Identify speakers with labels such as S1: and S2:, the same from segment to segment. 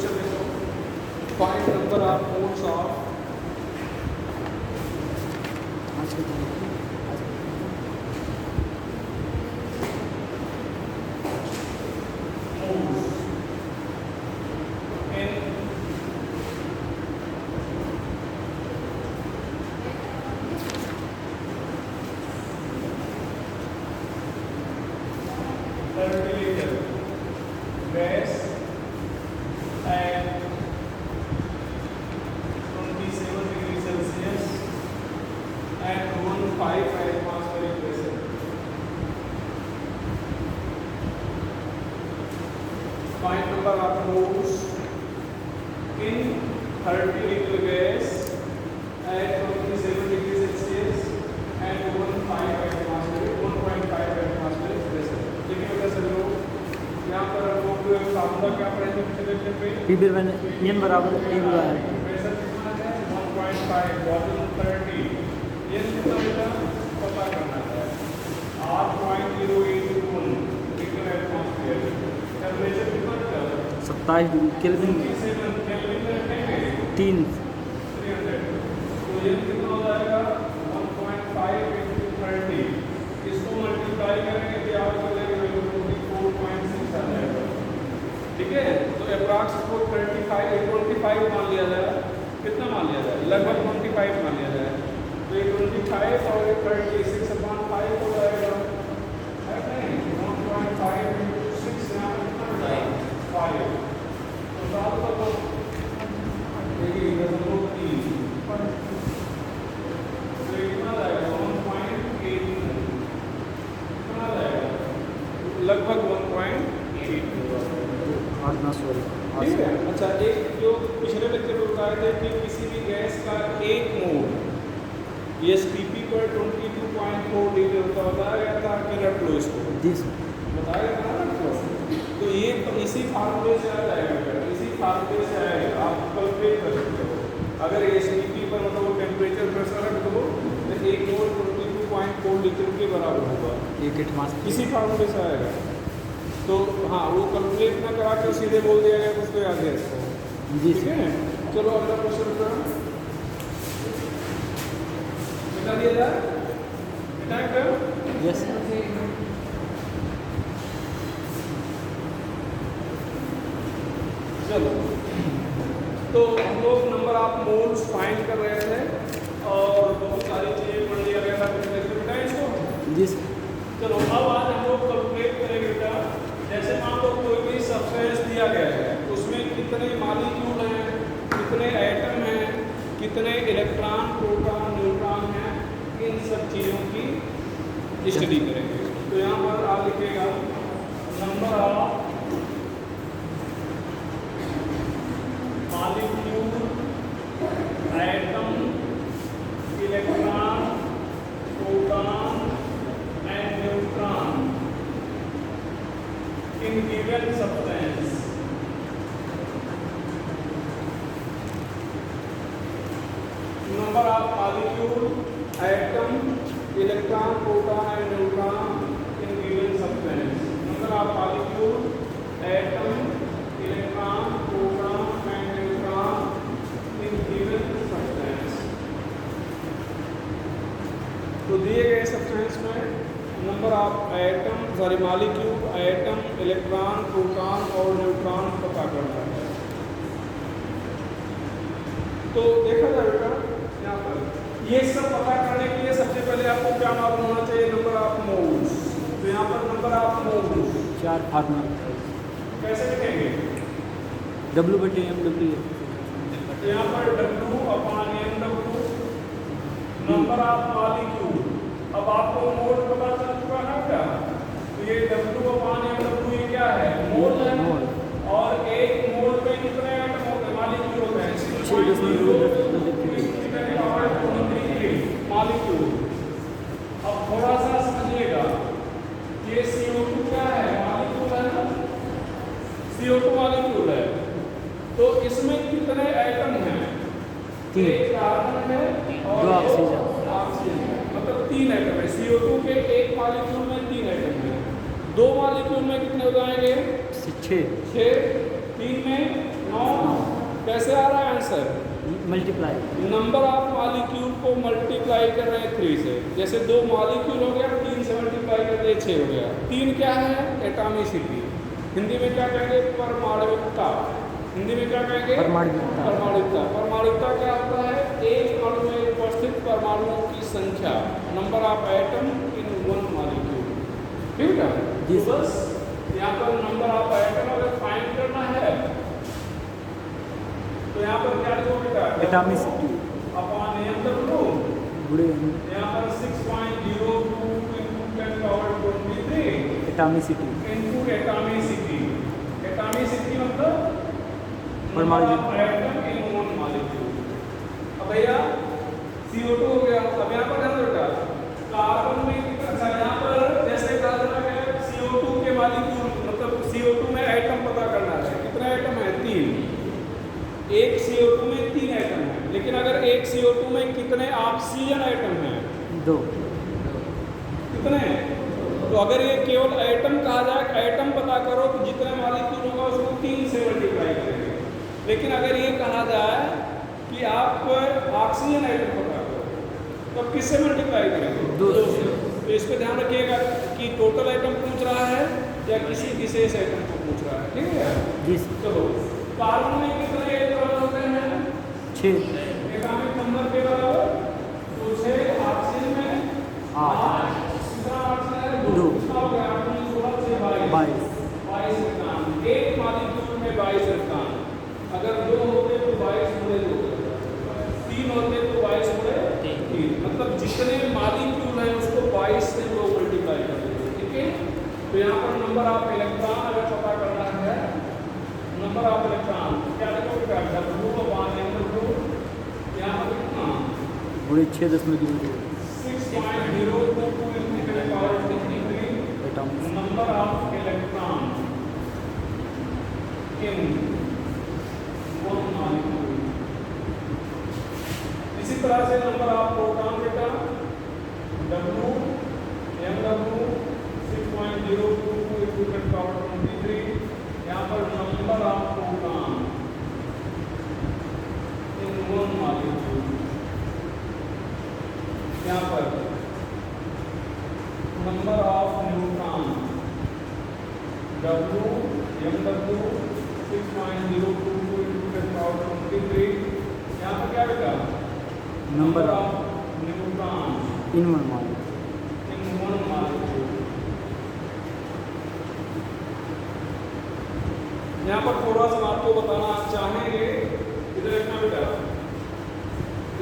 S1: Question देखो, find number of moles of gas at 27 degrees Celsius and 1.5 atmospheric pressure. Find number of moles in 30 liter gas at 27 degrees Celsius and 1.5 atmospheric pressure. देखिए बेटा sir लोग यहाँ पर हम लोग formula क्या पढ़ेंगे पिछले पे
S2: P बराबर N बराबर T बराबर
S1: प्रेशर कितना है 1.5 बॉटल 30 ये कितना बेटा पता करना है 8.081 लीटर एटमॉस्फेयर टेंपरेचर कितना है
S2: 27 केल्विन
S1: 37 केल्विन में रखेंगे
S2: 3
S1: 300 तो ये कितना हो जाएगा 1.5 into 30 इसको मल्टीप्लाई करेंगे तो आपको मिलेगा 4.6 आ जाएगा। ठीक है, तो अप्रॉक्स को 25 मान लिया जाए, कितना मान लिया जाए, लगभग 25 मान लिया जाए, तो ये 25 और 36/5 हो जाएगा, है नहीं 1.5 into 6 यहाँ पर कितना हो जाएगा 5, तो साथ तो देखिए इधर हम लोग 3 तो ये कितना जाएगा 1.8 कितना जाएगा लगभग 1.8। ठीक है, अच्छा एक जो पिछले लेक्चर में बताए थे कि किसी भी गैस का एक मोल एसटीपी पर 22.4 लीटर बताया गया था किलर फ्लो इसको बताया गया था ना। तो ये तो इसी फार्मूले से आ जाएगा, इसी फार्मूले से आएगा, आप कैलकुलेट कर सकते हो। अगर एसटीपी पर मतलब टेम्परेचर प्रेशर रख दो तो एक मोल 22.4 लीटर के बराबर होगा, इसी फार्मूले से आएगा। तो हाँ वो कैलकुलेट ना करा के सीधे बोल दिया गया तो उसको याद है इसको। ठीक है, चलो अगला क्वेश्चन करो, बता दिया जाए बेटा करो।
S2: यस
S1: चलो तो हम लोग नंबर ऑफ मोल्स फाइंड कर रहे थे और बहुत सारी चीजें पढ़ लिया गया था पिछले बेटा इसको।
S2: जी
S1: चलो अब आज हम लोग कैलकुलेट करेंगे बेटा, जैसे मान लो कोई भी सब्सटेंस दिया गया है उसमें कितने मॉलिक्यूल हैं, कितने एटम हैं, कितने इलेक्ट्रॉन प्रोटॉन न्यूट्रॉन हैं, इन सब चीज़ों की स्टडी करेंगे। तो यहाँ पर आप लिखिएगा number of molecule atom electron proton and neutron in given substance. Number of molecule, atom, electron, proton and neutron in given substance. Number of molecule, atom, electron, proton and neutron in given substance. तो दिए गए substance में number of atom sorry molecule, atom, electron, proton और neutron पता करना है। तो देखा जाएगा यहाँ पर ये सब पता करने के लिए सबसे पहले आपको क्या मालूम होना चाहिए, नंबर ऑफ मोल्स। तो यहाँ पर नंबर ऑफ मोल्स
S2: 4 फार्मूला
S1: कैसे लिखेंगे,
S2: W/MW
S1: यहाँ पर W/MW नंबर ऑफ मॉलिक्यूल। अब आपको मोल पता चल चुका है क्या, तो ये W/MW ये क्या है, मोल है, और एक मोल में कितने एटम होते हैं, मॉलिक्यूल होते हैं, मॉलिक्यूल। अब थोड़ा सा समझिएगा, ये CO2 क्या है, मॉलिक्यूल है ना, CO2 मॉलिक्यूल है, तो इसमें कितने एटम हैं, एक कार्बन है और
S2: 2 ऑक्सीजन,
S1: मतलब 3 एटम है। CO2 के एक मॉलिक्यूल में 3 एटम है, 2 मॉलिक्यूल में कितने हो जाएंगे
S2: 6,
S1: 3 में 9। कैसे आ रहा है answer?
S2: Multiply.
S1: Number of molecule को मल्टीप्लाई कर रहे हैं 3 से। जैसे 2 मॉलिक्यूल हो गया, 3 से मल्टीप्लाई कर दिए 6 हो गया। 3 क्या है? एटॉमिसिटी। हिंदी में क्या कहेंगे? परमाणुकता। हिंदी में क्या कहेंगे?
S2: परमाणुकता।
S1: परमाणुकता। परमाणुकता क्या होता है? एक अणु में उपस्थित परमाणुओं की संख्या, number of atom in one molecule. ठीक है?
S2: जी
S1: तो बस यहाँ पर नंबर ऑफ एटम अगर फाइंड करना है तो यहाँ पर क्या लिखोगे बेटा?
S2: Atomicity
S1: upon m/w।
S2: गुणे
S1: यहाँ पर 6.02 into 10⁻23
S2: atomicity
S1: into atomicity. Atomicity मतलब
S2: परमाणु
S1: एटम इन वन मॉलिक्यूल। अब भैया CO2 हो गया। अब यहाँ पर ध्यान रखा, कार्बन में अच्छा यहाँ पर जैसे कहा जा रहा है CO2 के मॉलिक्यूल मतलब CO2 में एटम पता करना है। कितने एटम है? 3। एक CO2 में 3 एटम है। लेकिन अगर एक CO2 में कितने ऑक्सीजन एटम हैं?
S2: 2।
S1: कितने? तो अगर ये केवल एटम कहा जाए, एटम पता करो तो जितने मॉलिक्यूल होगा उसको 3 से मल्टीप्लाई करेंगे। लेकिन अगर ये कहा जाए कि आप ऑक्सीजन एटम पता करो तो किससे मल्टीप्लाई करेंगे?
S2: 2
S1: से। तो इस पर ध्यान रखिएगा कि टोटल एटम पूछ रहा है या किसी विशेष एटम को पूछ रहा है। ठीक है?
S2: जी।
S1: चलो, कार्बन में कितने इलेक्ट्रॉन होते हैं?
S2: 6।
S1: एटॉमिक नंबर के बराबर तो 6। ऑक्सीजन में
S2: 8।
S1: दूसरा ऑक्सीजन है
S2: 2।
S1: कितना हो गया? 16 से 22 इलेक्ट्रॉन। एक मॉलिक्यूल में 22 इलेक्ट्रॉन। अगर 2 होते तो 22 गुणे 2, 3 होते तो 22 गुणे 3। मतलब जितने मॉलिक्यूल हैं उसको 22 से 2 मल्टीप्लाई कर देंगे। ठीक है? तो यहाँ पर नंबर ऑफ इलेक्ट्रॉन अगर पता करना है, नंबर ऑफ इलेक्ट्रॉन क्या लिखोगे? W/m/2। यहाँ पर कितना?
S2: गुणे 6.02
S1: 6.022 into 10⁻23
S2: atomic
S1: number of electron in one molecule. इसी तरह से नंबर ऑफ प्रोटॉन बेटा W/m/2 6.022 into 10⁻23। यहाँ पर number of proton in one molecule. यहाँ पर number of neutron W/m/2 6.022 into 10⁻23। यहाँ पर क्या बेटा?
S2: Number
S1: of neutron
S2: in one molecule.
S1: In one molecule. यहाँ पर थोड़ा सा आपको बताना चाहेंगे। इधर देखना बेटा,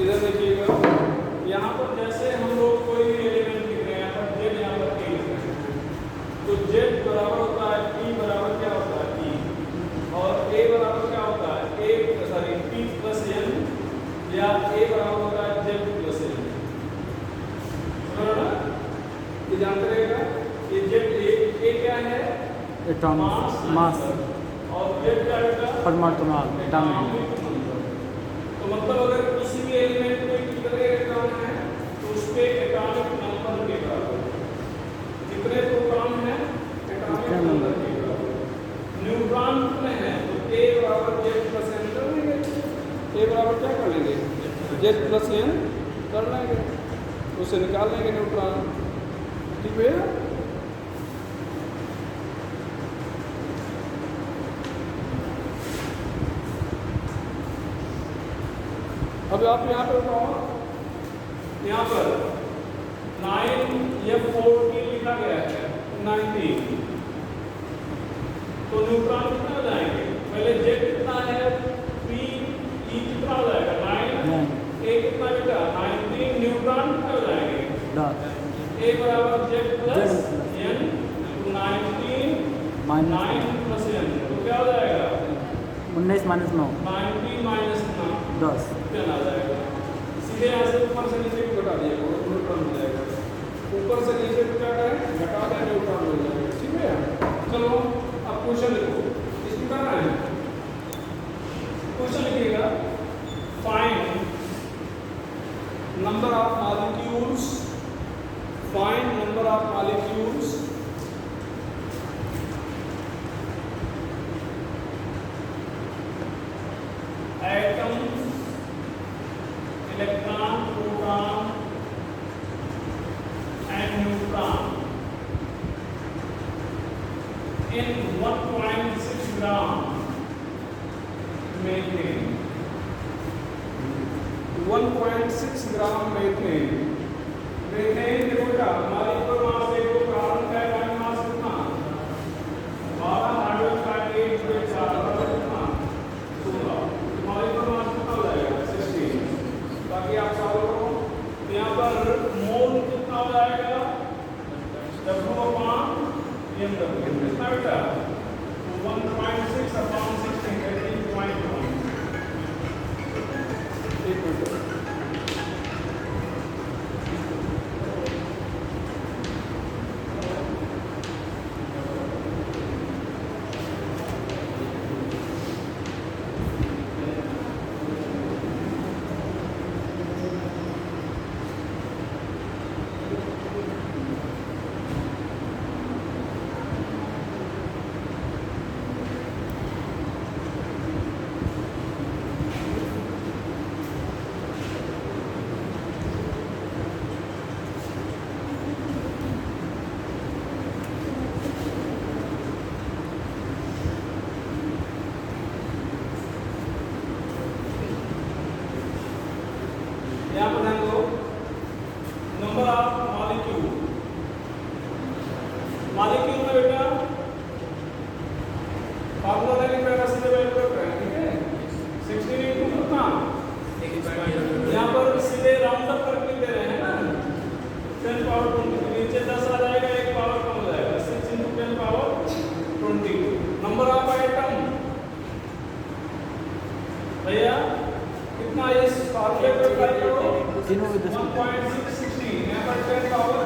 S1: इधर देखिएगा। यहाँ पर जैसे हम लोग कोई भी एलिमेंट लिख रहे हैं, यहाँ पर Z, यहाँ पर A लिख रहे हैं, तो Z बराबर होता है P बराबर क्या होता है P, और A बराबर क्या होता है P प्लस N, या A बराबर होता है Z प्लस N। समझ ना? ये जानते रहेगा। ये Z A क्या है?
S2: एटॉमिक मास
S1: और Z क्या बेटा?
S2: परमाणु एटॉमिक।
S1: तो मतलब अगर किसी भी एलिमेंट में कितने इलेक्ट्रॉन हैं तो उसके एटॉमिक नंबर के बराबर। कितने प्रोटॉन हैं? एटॉमिक नंबर के बराबर। न्यूट्रॉन कितने हैं? तो A बराबर Z प्लस N कर लेंगे। A बराबर क्या कर लेंगे? Z प्लस N कर लेंगे, उसे निकाल लेंगे न्यूट्रॉन। ठीक है? अब आप यहाँ पर बताओ, यहाँ पर 9F14 लिखा गया है 19। तो न्यूट्रॉन कितना हो जाएंगे? पहले Z कितना है? P E कितना हो जाएगा? 9। A कितना बेटा? 19। न्यूट्रॉन कितना हो जाएंगे?
S2: 10।
S1: A बराबर Z plus N। 19 9 plus N तो क्या हो जाएगा?
S2: 19 - 9
S1: 19 माइनस 9
S2: 10।
S1: आ जाएगा। सीधे यहाँ से ऊपर से नीचे को घटा दिया, न्यूट्रॉन मिल जाएगा। ऊपर से नीचे को क्या करें? घटा दें, न्यूट्रॉन मिल जाएगा। ठीक है? चलो अब क्वेश्चन लिखो। इसमें क्या है? क्वेश्चन लिखिएगा, find number of molecules, find number of molecules in 1.6 gram methane. 1.6 gram methane. Methane देखो क्या हमारे ऊपर मास देखो कार्बन का एटॉमिक मास कितना 12 हाइड्रोजन का 8 जो 4 कितना 16 हमारे ऊपर मास कितना हो जाएगा 16। बाकी आप सॉल्व करो तो यहाँ पर मोल कितना हो जाएगा W/mW कितना बेटा 1.6/16 13.1। यहाँ पर ध्यान दो नंबर ऑफ मॉलिक्यूल। मॉलिक्यूल में बेटा फार्मूला लेके पहला सीधे वैल्यू रख रहे हैं, ठीक है 16 into कितना यहाँ पर सीधे राउंड अप करके दे रहे हैं ना 10 पावर 20 नीचे 10 आ जाएगा, एक पावर कम हो जाएगा 6 into 10 power 20। Number of item भैया कितना इस फार्मूले पे अप्लाई करो 1.616 यहाँ पर 10 पावर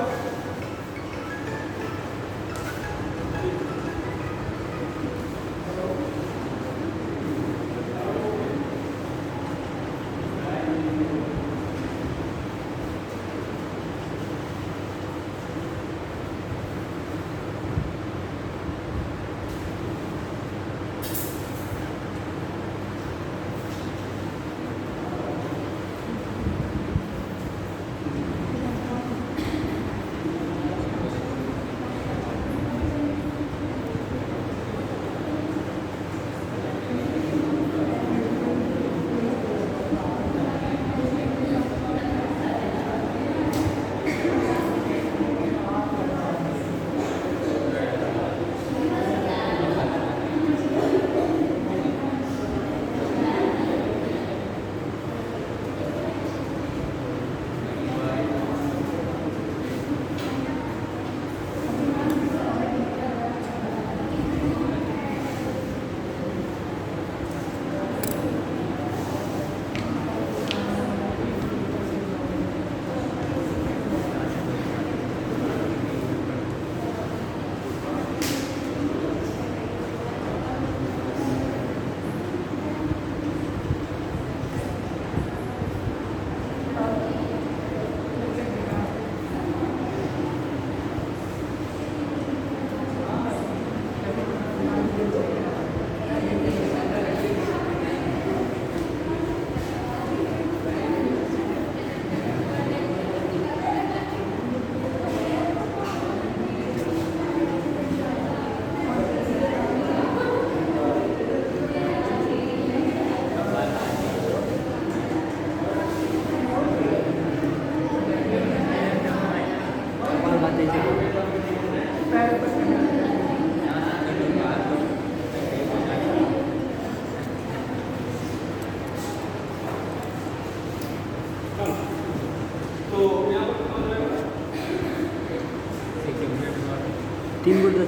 S2: तीन गुण 10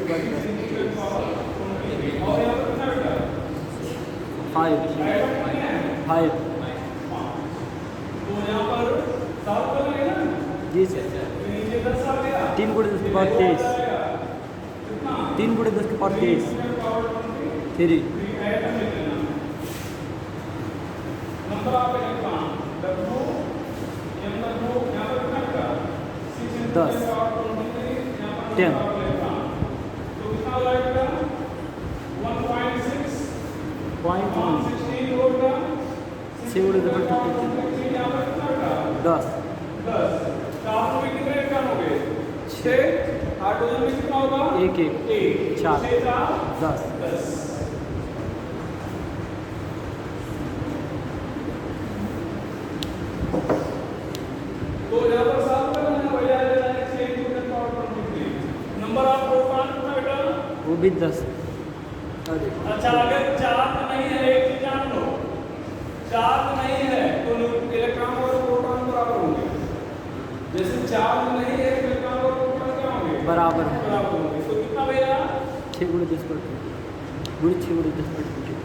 S2: 5 5 जी सर 3 गुण 10 के पावर 23 3 गुण 10 के पावर 23 3 10 10 0.1 6 गुण 10 10
S1: 10 4 में कितने कम हो गए 6 हाइड्रोजन में कितना होगा?
S2: एक एक
S1: एक।
S2: चार।
S1: 6 4
S2: 10।
S1: 10। तो यहाँ पर साफ कर लेना, वही आ जाएगा 6 × 10⁻23। नंबर ऑफ प्रोटॉन कितना बेटा?
S2: वो भी 10। अरे
S1: अच्छा, अगर चार्ज नहीं है, एक चीज जान लो, चार्ज नहीं है तो इलेक्ट्रॉन और प्रोटॉन बराबर होंगे। जैसे चार्ज नहीं है, इलेक्ट्रॉन और प्रोटॉन क्या होंगे?
S2: बराबर है।
S1: बराबर होंगे। तो कितना भैया?
S2: 6 × 10⁻20 गुणे 6 × 10⁻20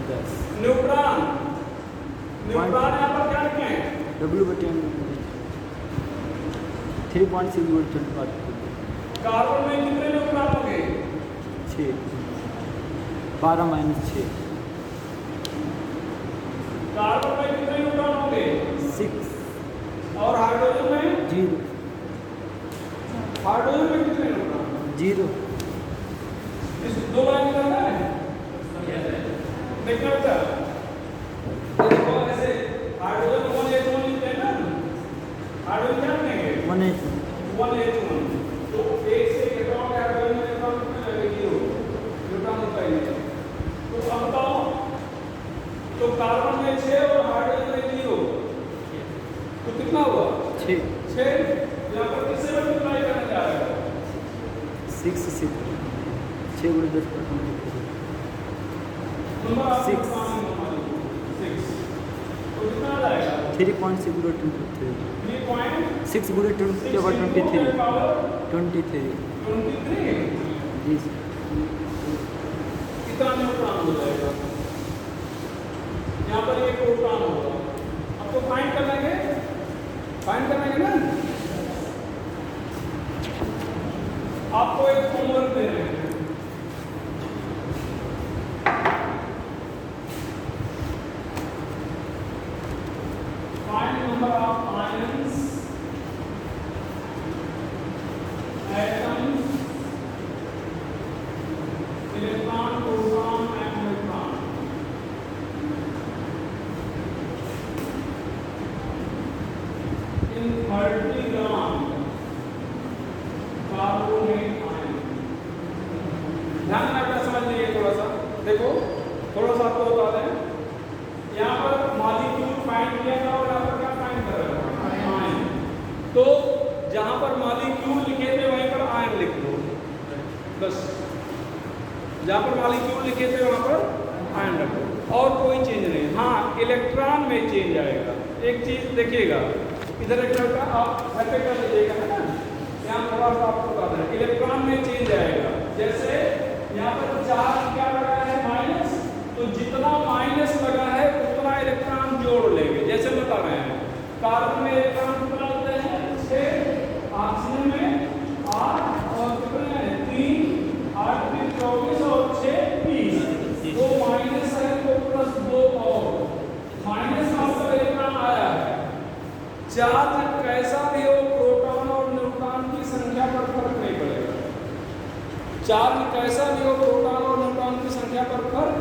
S2: 10।
S1: न्यूट्रॉन, न्यूट्रॉन यहाँ पर क्या लिखें?
S2: W/m 3.6 × 10⁻25
S1: कार्बन में कितने न्यूट्रॉन होंगे?
S2: 6 12 - 6
S1: कार्बन में कितने न्यूट्रॉन होंगे?
S2: 6
S1: और हाइड्रोजन में?
S2: 0
S1: हाइड्रोजन में कितने न्यूट्रॉन?
S2: 0
S1: इस दो लाइन निकालना है, देखना बेटा। ये देखो ऐसे हाइड्रोजन 1H1 लिखते हैं ना, हाइड्रोजन क्या लिखेंगे? 1H1। तो एक से इलेक्ट्रॉन हाइड्रोजन में इलेक्ट्रॉन कितने लगेगी? 0 न्यूट्रॉन होता है ये। तो अब बताओ, तो कार्बन में 6 और हाइड्रोजन में 0, तो कितना हुआ?
S2: 6
S1: यहाँ पर किससे मल्टीप्लाई करने जा रहे हो?
S2: 6 6 6 × 10⁻23
S1: नंबर ऑफ
S2: 6
S1: 6 तो कितना आ जाएगा?
S2: 3.6 × 23
S1: 3.6
S2: 6 × 10⁻23 23
S1: 23
S2: जी।
S1: कितना न्यूट्रॉन हो जाएगा? यहाँ पर एक प्रोटॉन होगा। अब तो फाइंड कर लेंगे, फाइंड कर लेंगे ना। आपको एक होमवर्क दे रहे हैं, find number of ions, atoms, electron, proton and neutron. In 30 gram carbonate ion. ध्यान में अपना समझ लीजिए थोड़ा सा, देखो थोड़ा सा आपको बता दें। यहाँ पर मॉलिक्यूल फाइंड किया था और यहाँ पर क्या फाइंड कर रहे हैं? आयन। तो जहाँ पर मॉलिक्यूल लिखे थे वहीं पर आयन लिख दो बस। जहाँ पर मॉलिक्यूल लिखे थे वहाँ पर आयन रखो, और कोई चेंज नहीं। हाँ, इलेक्ट्रॉन में चेंज आएगा। एक चीज देखिएगा, इधर एक लड़का आप घर पे कर लीजिएगा, है ना। यहाँ थोड़ा सा आपको बता दें, इलेक्ट्रॉन में चेंज आएगा। जैसे यहाँ पर चार्ज क्या लगा है? माइनस। तो जितना माइनस लगा है उतना इलेक्ट्रॉन जोड़ लेंगे। जैसे बता रहे हैं, कार्बन में इलेक्ट्रॉन कितना होते हैं? 6, ऑक्सीजन में 8 और कितने हैं? 3, 8 × 24 और 6 30। तो माइनस है तो प्लस 2 और माइनस का मतलब इलेक्ट्रॉन आया है। चार्ज कैसा भी हो, प्रोटॉन और न्यूट्रॉन की संख्या पर फर्क नहीं पड़ेगा। चार्ज कैसा भी हो, प्रोटॉन और न्यूट्रॉन की संख्या पर फर्क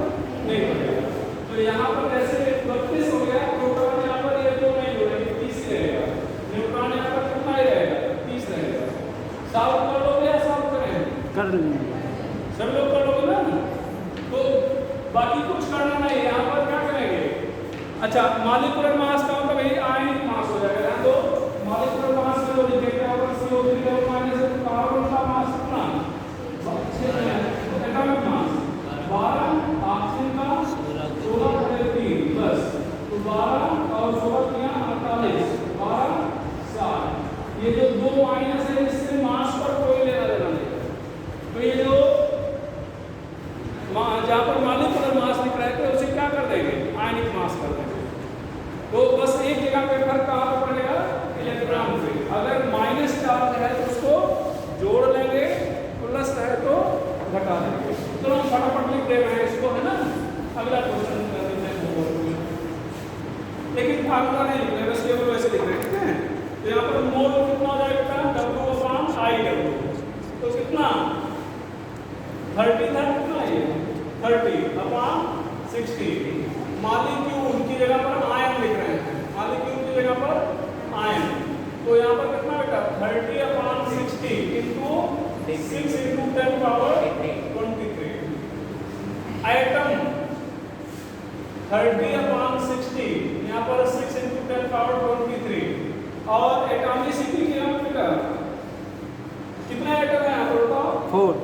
S1: नहीं पड़ेगा। तो यहाँ पर जैसे 32 हो गया, प्रोटॉन यहाँ पर ये 2 नहीं जुड़ेंगे, 30 रहेगा। न्यूट्रॉन यहाँ पर कितना ही रहेगा? 30 रहेगा। सॉल्व कर लोगे या सॉल्व करें?
S2: कर लेंगे,
S1: सब लोग कर लोगे ना। तो बाकी कुछ करना नहीं, यहाँ पर क्या करेंगे? अच्छा, मॉलिक्यूलर मास का मतलब यही आयनिक मास हो जाएगा। ध्यान दो, मॉलिक्यूलर मास में जो लिखेंगे अगर CO3 माइनस कार्बन का मास कितना? 6 एटॉमिक मास 12, ऑक्सीजन का 16/3 प्लस तो 12 और 16 किया 48, 12 7। ये जो 2 माइनस है इससे मास पर कोई लेना देना नहीं। तो ये जो जहाँ पर मॉलिक्यूलर मास लिख रहे थे उसे क्या कर देंगे? आयनिक मास कर देंगे। तो बस एक जगह पे फर्क कहाँ पर पड़ेगा? इलेक्ट्रॉन पे। अगर माइनस चार्ज है तो उसको जोड़ लेंगे, प्लस है तो घटा देंगे। तो हम फटाफट लिख दे रहे हैं इसको, है ना। अगला क्वेश्चन कर देते हैं, लेकिन फार्मूला नहीं लिख रहे, बस केवल वैसे लिख रहे हैं, ठीक है। तो यहाँ पर मोल कितना हो जाएगा? W/IW। तो कितना? 30 था, कितना ये? 30/60। मॉलिक्यूल की जगह पर आयन लिख रहे हैं, मॉलिक्यूल की जगह पर आयन। तो यहाँ पर कितना बेटा 30/60 इंटू 6 इंटू 10 पावर 23 एटम 30/60 यहाँ पर 6 इंटू 10 पावर 23 और एटॉमिसिटी किलोमीटर कितना एटम है यहाँ पर बताओ
S2: 4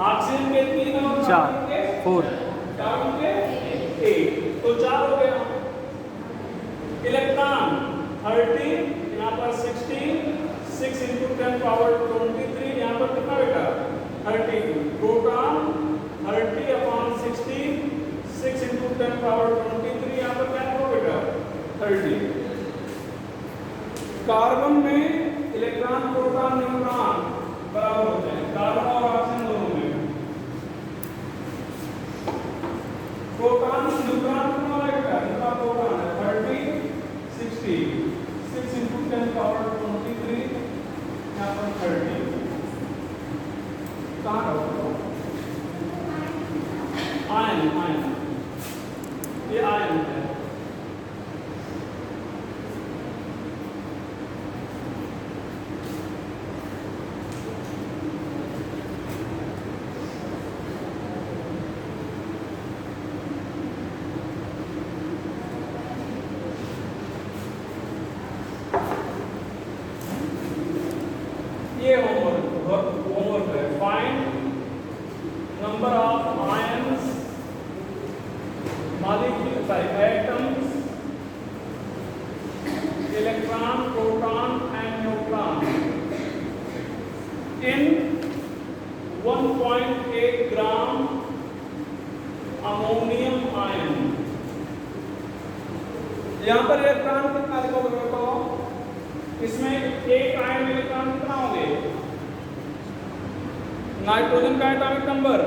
S1: ऑक्सीजन के 3 और
S2: 4
S1: के
S2: 4
S1: कार्बन के 1 तो 4 हो गया इलेक्ट्रॉन 30 यहाँ पर 16 6 इंटू 10 पावर 23 यहाँ पर कितना बेटा 32 प्रोटॉन 30/60 6 इंटू 10 पावर 23 यहाँ पर क्या हो बेटा 30 कार्बन में इलेक्ट्रॉन प्रोटॉन न्यूट्रॉन बराबर होते हैं कार्बन और ऑक्सीजन दोनों में प्रोटॉन न्यूट्रॉन कितना लगेगा इनका प्रोटॉन है 30 60 6 इंटू 10 पावर 23 यहाँ पर 30 कहाँ होगा आयन ये आयन है ये होमवर्क है find number of ions molecules by atoms electron proton and neutron in 1.8 gram ammonium ion यहाँ पर इलेक्ट्रॉन कितना लिखोगे बताओ इसमें एक आयन इलेक्ट्रॉन कितना होंगे नाइट्रोजन का एटॉमिक नंबर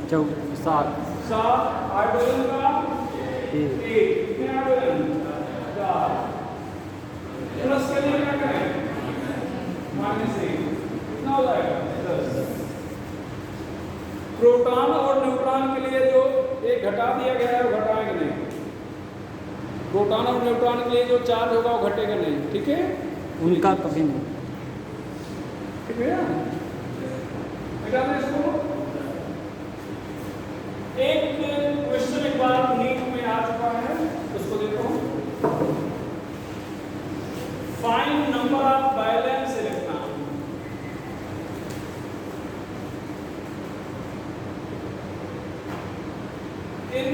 S2: 7
S1: हाइड्रोजन का 1 कितने हाइड्रोजन 4 प्लस के लिए क्या करें -1 कितना हो जाएगा 10 प्रोटॉन और न्यूट्रॉन के लिए जो एक घटा दिया गया है वो घटाएंगे नहीं प्रोटॉन और न्यूट्रॉन के लिए जो चार्ज होगा वो घटेगा नहीं ठीक है
S2: उनका कभी नहीं
S1: ठीक है बेटा मैं इसको एक क्वेश्चन एक बार नीट में आ चुका है उसको देखो find number of valence electron in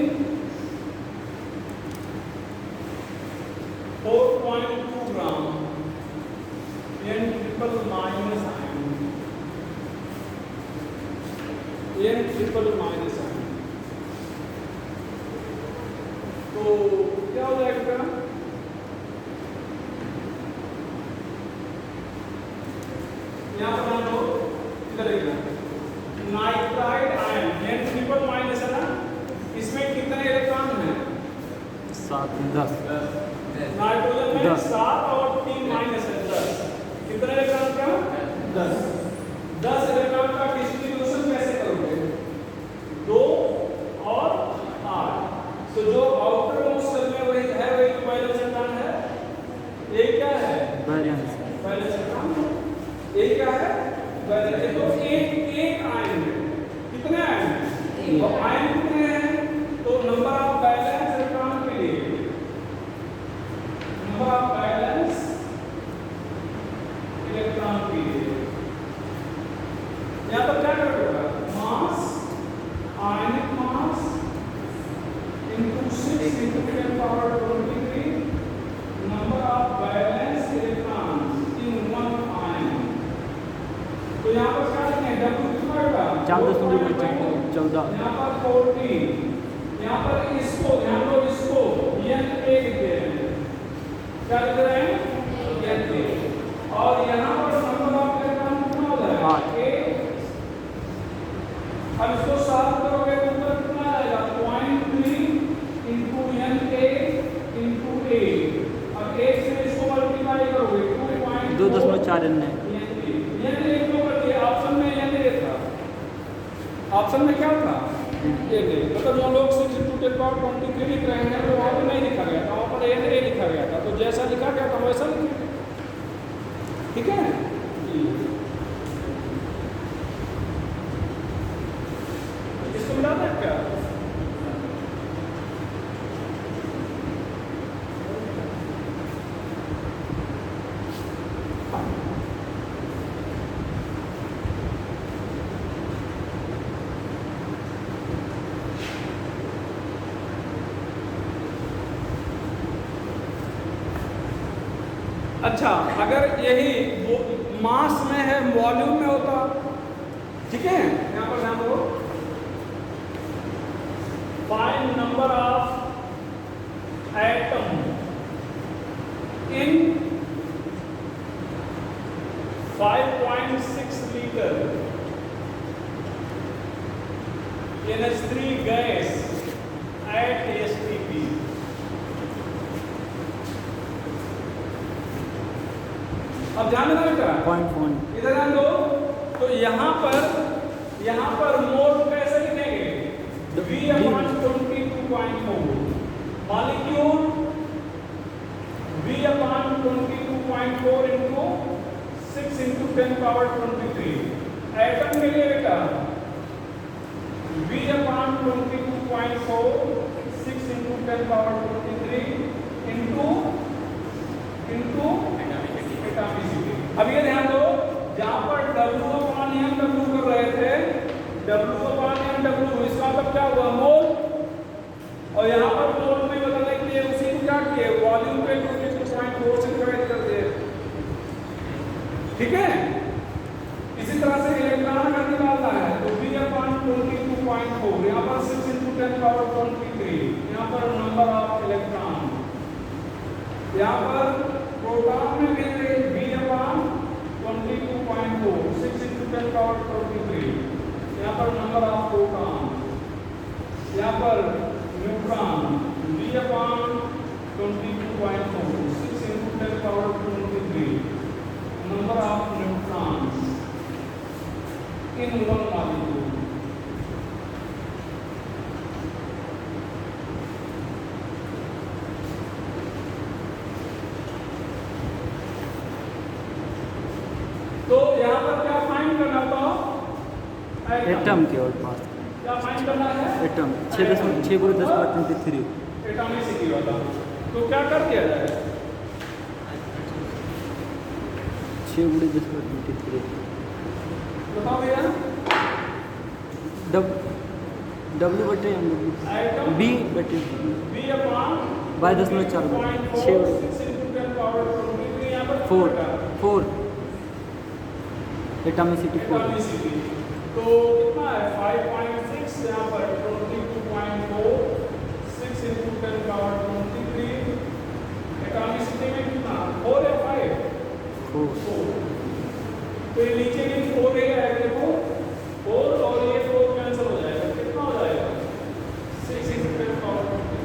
S1: 4.2 gram n triple minus ion n triple minus ion तो क्या हो जाएगा यहाँ पर मान लो इधर देखना nitride ion n triple minus है ना इसमें कितने इलेक्ट्रॉन हैं
S2: 7 10
S1: नाइट्रोजन में 7 और 3 माइनस है 10 कितने इलेक्ट्रॉन का 10 इलेक्ट्रॉन का डिस्ट्रीब्यूशन कैसे करोगे 2 और 8 तो जो आउटर मोस्ट सेल में वही है वही तो वैलेंस इलेक्ट्रॉन है ये क्या है
S2: बैलेंस
S1: इलेक्ट्रॉन ये क्या है वैलेंस तो एक आयन है कितने आयन हैं तो आयन कितने हैं तो नंबर ऑफ वैलेंस इलेक्ट्रॉन के लिए नंबर ऑफ वैलेंस इलेक्ट्रॉन के लिए यहाँ पर क्या करोगे मास आयनिक मास into 6 into 10 power 23 number of valence electrons in one ion तो यहाँ पर क्या लिखें W कितना होगा
S2: 4.14
S1: यहाँ पर 14 यहाँ पर इसको ध्यान दो इसको n a लिख दे रहे हैं क्या लिख रहे हैं n a और यहाँ पर नंबर ऑफ इलेक्ट्रॉन कितना हो जाएगा 8 अब इसको सॉल्व करोगे तो उत्तर कितना आएगा 0.3 into n a into a अब 1 से इसको मल्टीप्लाई करोगे
S2: 2.4 n है
S1: n a क्यों कर दिया ऑप्शन में n a था ऑप्शन में क्या था n a मतलब जो लोग 6 into 10 power 23 लिख रहे हैं तो वहाँ पे नहीं लिखा गया था वहाँ पर n a लिखा गया था तो जैसा लिखा गया था वैसा लिखेंगे ठीक है। इसको मिला दें क्या? अच्छा, अगर यही मास में है, वॉल्यूम में होता, ठीक है, यहां पर ध्यान दो, find number of atom in 5.6 litre NH3 gas at STP। अब ध्यान देना बेटा, इधर ध्यान दो। तो यहाँ पर मोल कैसे लिखेंगे? V/22.4 molecule V/22.4 into 6 into 10⁻23। Atom के लिए बेटा V/22.4 6 इंटू 10⁻23 इंटू एटॉमिसिटी। अब ये ध्यान दो, जहां पर W/W कर रहे थे, W/W, इसका मतलब क्या हुआ? मोल। और यहाँ पर मोल में बदलने के लिए उसी को क्या किए? वॉल्यूम पे 22.4 से डिवाइड कर दिए, ठीक है। इसी तरह से इलेक्ट्रॉन अगर निकालना है तो V/22.4, यहाँ पर 6 इंटू 10⁻23, यहाँ पर नंबर ऑफ इलेक्ट्रॉन, यहाँ पर प्रोटॉन में भी V/22.4 6 इंटू 10⁻23, यहाँ पर नंबर ऑफ प्रोटॉन, यहाँ पर neutron V/22.4 6 into 10⁻23, number of neutrons in one molecule. तो यहाँ पर क्या फाइंड करना था?
S2: एटम के और पास
S1: क्या फाइंड करना है?
S2: एटम 6/10⁻23
S1: एटॉमिसिटी वाला। तो क्या कर दिया जाए?
S2: 6/10⁻23
S1: बताओ भैया।
S2: W/M B बटे बाय 10⁻4 4 एटॉमिसिटी 4।
S1: तो कितना है? 5.6, यहाँ पर 22.4 6 इंटू 10⁻23, एटॉमिसिटी में कितना? 4 या 5? 4। तो ये नीचे भी 4 है, देखो 4 और ये 4 कैंसिल हो जाएगा, कितना हो जाएगा? 6 इंटू 10⁻23।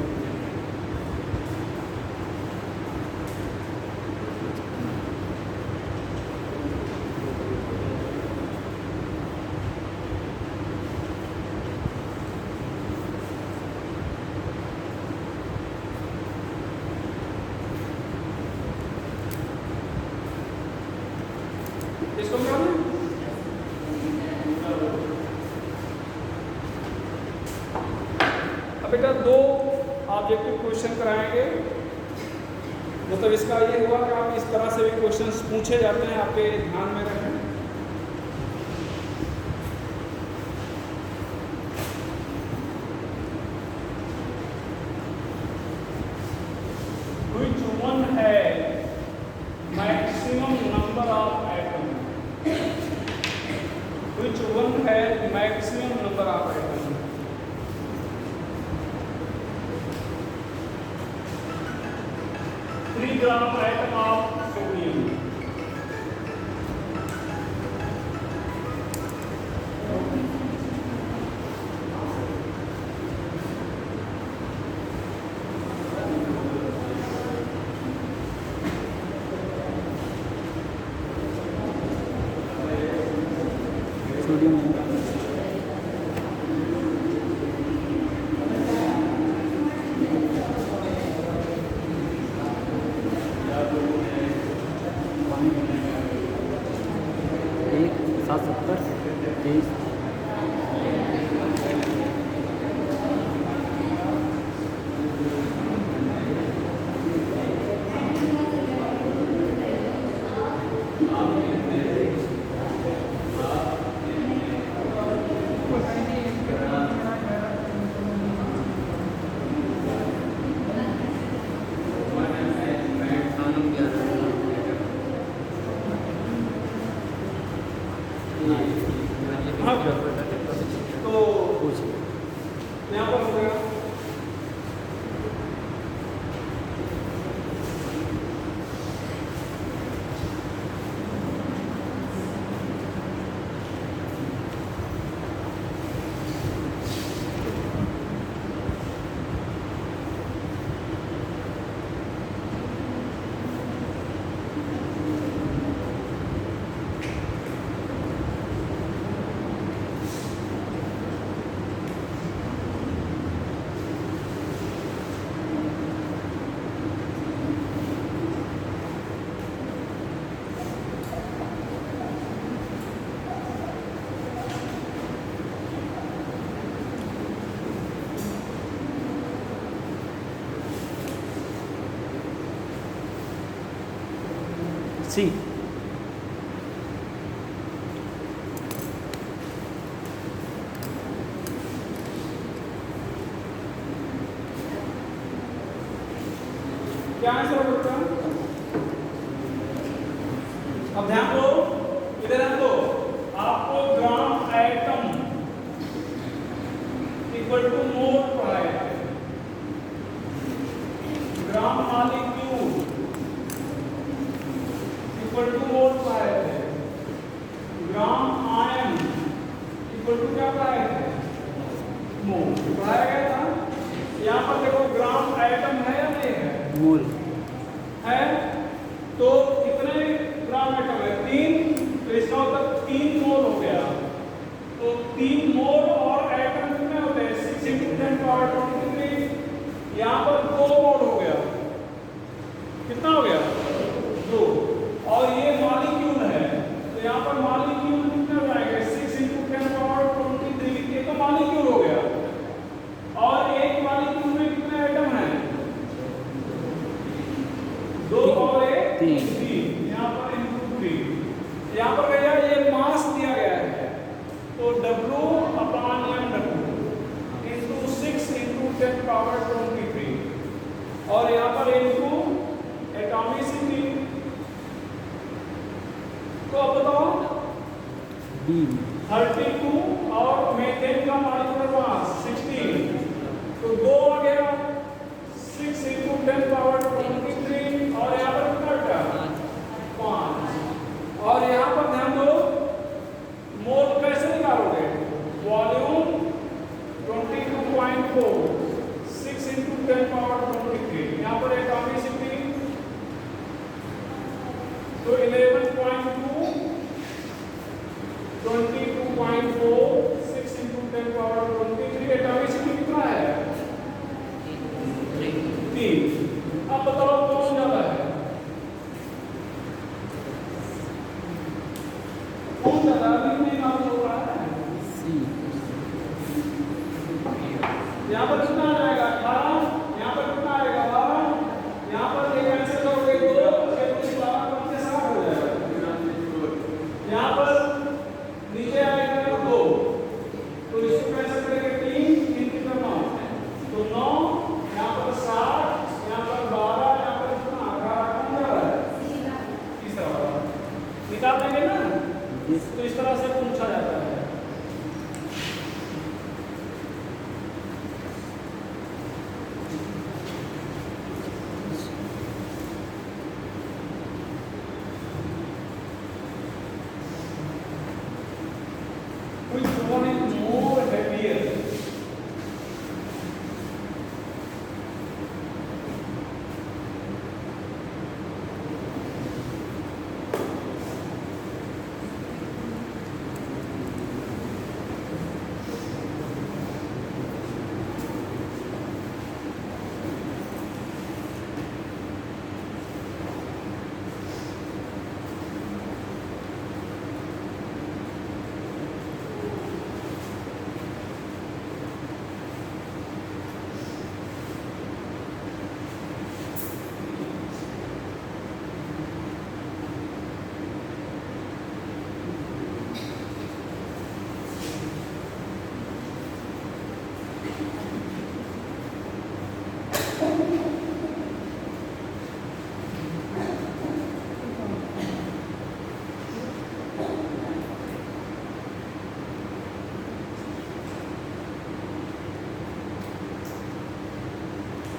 S1: इसको क्या है? अब बेटा 2 ऑब्जेक्टिव क्वेश्चन कराएंगे। मतलब इसका ये हुआ कि आप इस तरह से भी क्वेश्चंस पूछे जाते हैं, आपके ध्यान में रखें। Which one has maximum number of atoms? Which one has maximum number of atoms? 3 gram atom of sodium.
S2: Sodium 23।
S1: हाँ तो यहाँ पर हो गया
S2: सी।
S1: क्या आंसर हो बच्चा? अब ध्यान दो, इधर ध्यान दो, आपको ग्राम एटम इक्वल टू मोल पढ़ाया है, ग्राम मॉलिक्यूल इक्वल टू मोल पढ़ाए थे, ग्राम आयन इक्वल टू क्या पढ़ाए थे? मोल पढ़ाया गया था। यहाँ पर देखो ग्राम एटम है या नहीं है?
S2: मोल
S1: है। तो कितने ग्राम एटम है? 3। तो इसका मतलब 3 मोल हो गया। तो 3 मोल और एटम कितने होते हैं? 6 × 10⁻23। यहाँ पर 2 मोल हो गया। कितना हो गया? 2। और ये मॉलिक्यूल है, तो यहाँ पर मॉलिक्यूल कितने हो जाएंगे? 6 × 10⁻23। ये तो मॉलिक्यूल हो गया। और एक मॉलिक्यूल में कितने एटम हैं? 2 और 1 3। यहाँ पर × 3। यहाँ पर भैया ये मास दिया गया है, तो W/m × 6 × 10⁻23 और यहाँ पर इनटू एटॉमिसिटी। तो अब बताओ
S2: बी
S1: 32 और मीथेन का मॉलिक्यूलर मास 16, तो 2 आ गया 6 × 10⁻23 और यहाँ पर कितना बचा? 5। और यहाँ पर ध्यान दो, मोल कैसे निकालोगे? वॉल्यूम 22.4 6 × 10⁻23। यहाँ पर एटॉमिसिटी तो 11.2 22.4 6 × 10⁻23। एटॉमिसिटी कितना है? 3। अब बताओ कौन ज्यादा है? कौन ज्यादा? अभी नहीं मालूम हो रहा है।
S2: सी।
S1: यहाँ पर कितना आ जाएगा? 18। यहाँ पर कितना आएगा? 12। यहाँ पर एक कैंसिल करोगे 2 12 60 हो जाएगा। यहाँ पर नीचे आएगा 2, तो इसको कैसे करेंगे? 3 3 9, तो 9। यहाँ पर 60, यहाँ पर 12, यहाँ पर कितना? 18। कौन जा रहा है? तीसरा वाला निकाल देंगे ना। तो इस तरह से पूछा जाता है।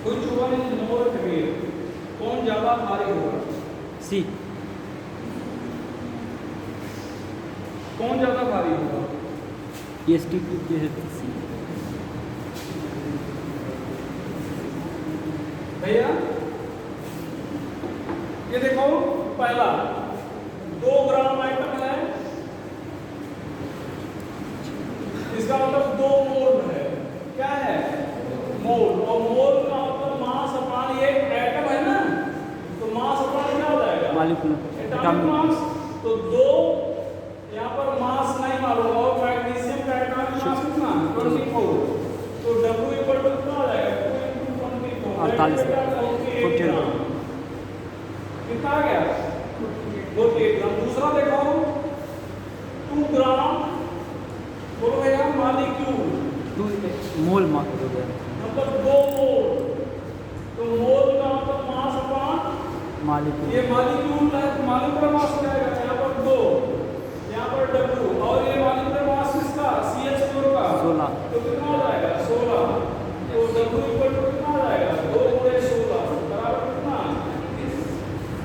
S1: Which one is more heavy? कौन ज़्यादा भारी होगा?
S2: सी।
S1: कौन ज़्यादा भारी होगा?
S2: ESTP जो है सी।
S1: भैया ये देखो, पहला 2 ग्राम आइटम है, इसका मतलब 2 मोल है। क्या है? मोल। और मोल का मतलब मास अपॉन ये एटम है ना, तो मास अपॉन क्या हो जाएगा?
S2: Molecular
S1: atomic mass. तो 2 यहाँ पर मास नहीं मालूम, और मैग्नीशियम का एटॉमिक मास कितना? 24। तो W इक्वल टू कितना आ जाएगा? 2 × 24
S2: 48
S1: ग्राम। कितना आ गया? 48 ग्राम। दूसरा देखो, 2 ग्राम, बोलो भैया, मॉलिक्यूल।
S2: 2 मोल मास हो गया,
S1: मतलब 2 मोल। तो मोल का मतलब मास अपॉन
S2: मॉलिक्यूल।
S1: ये मॉलिक्यूल है, तो मॉलिक्यूलर मास हो जाएगा। यहाँ पर 2, यहाँ पर W, और ये मॉलिक्यूलर मास किसका? CH4 का
S2: 16।
S1: तो कितना हो जाएगा? 16। तो W इक्वल टू कितना आ जाएगा? 2 × 16 बराबर कितना?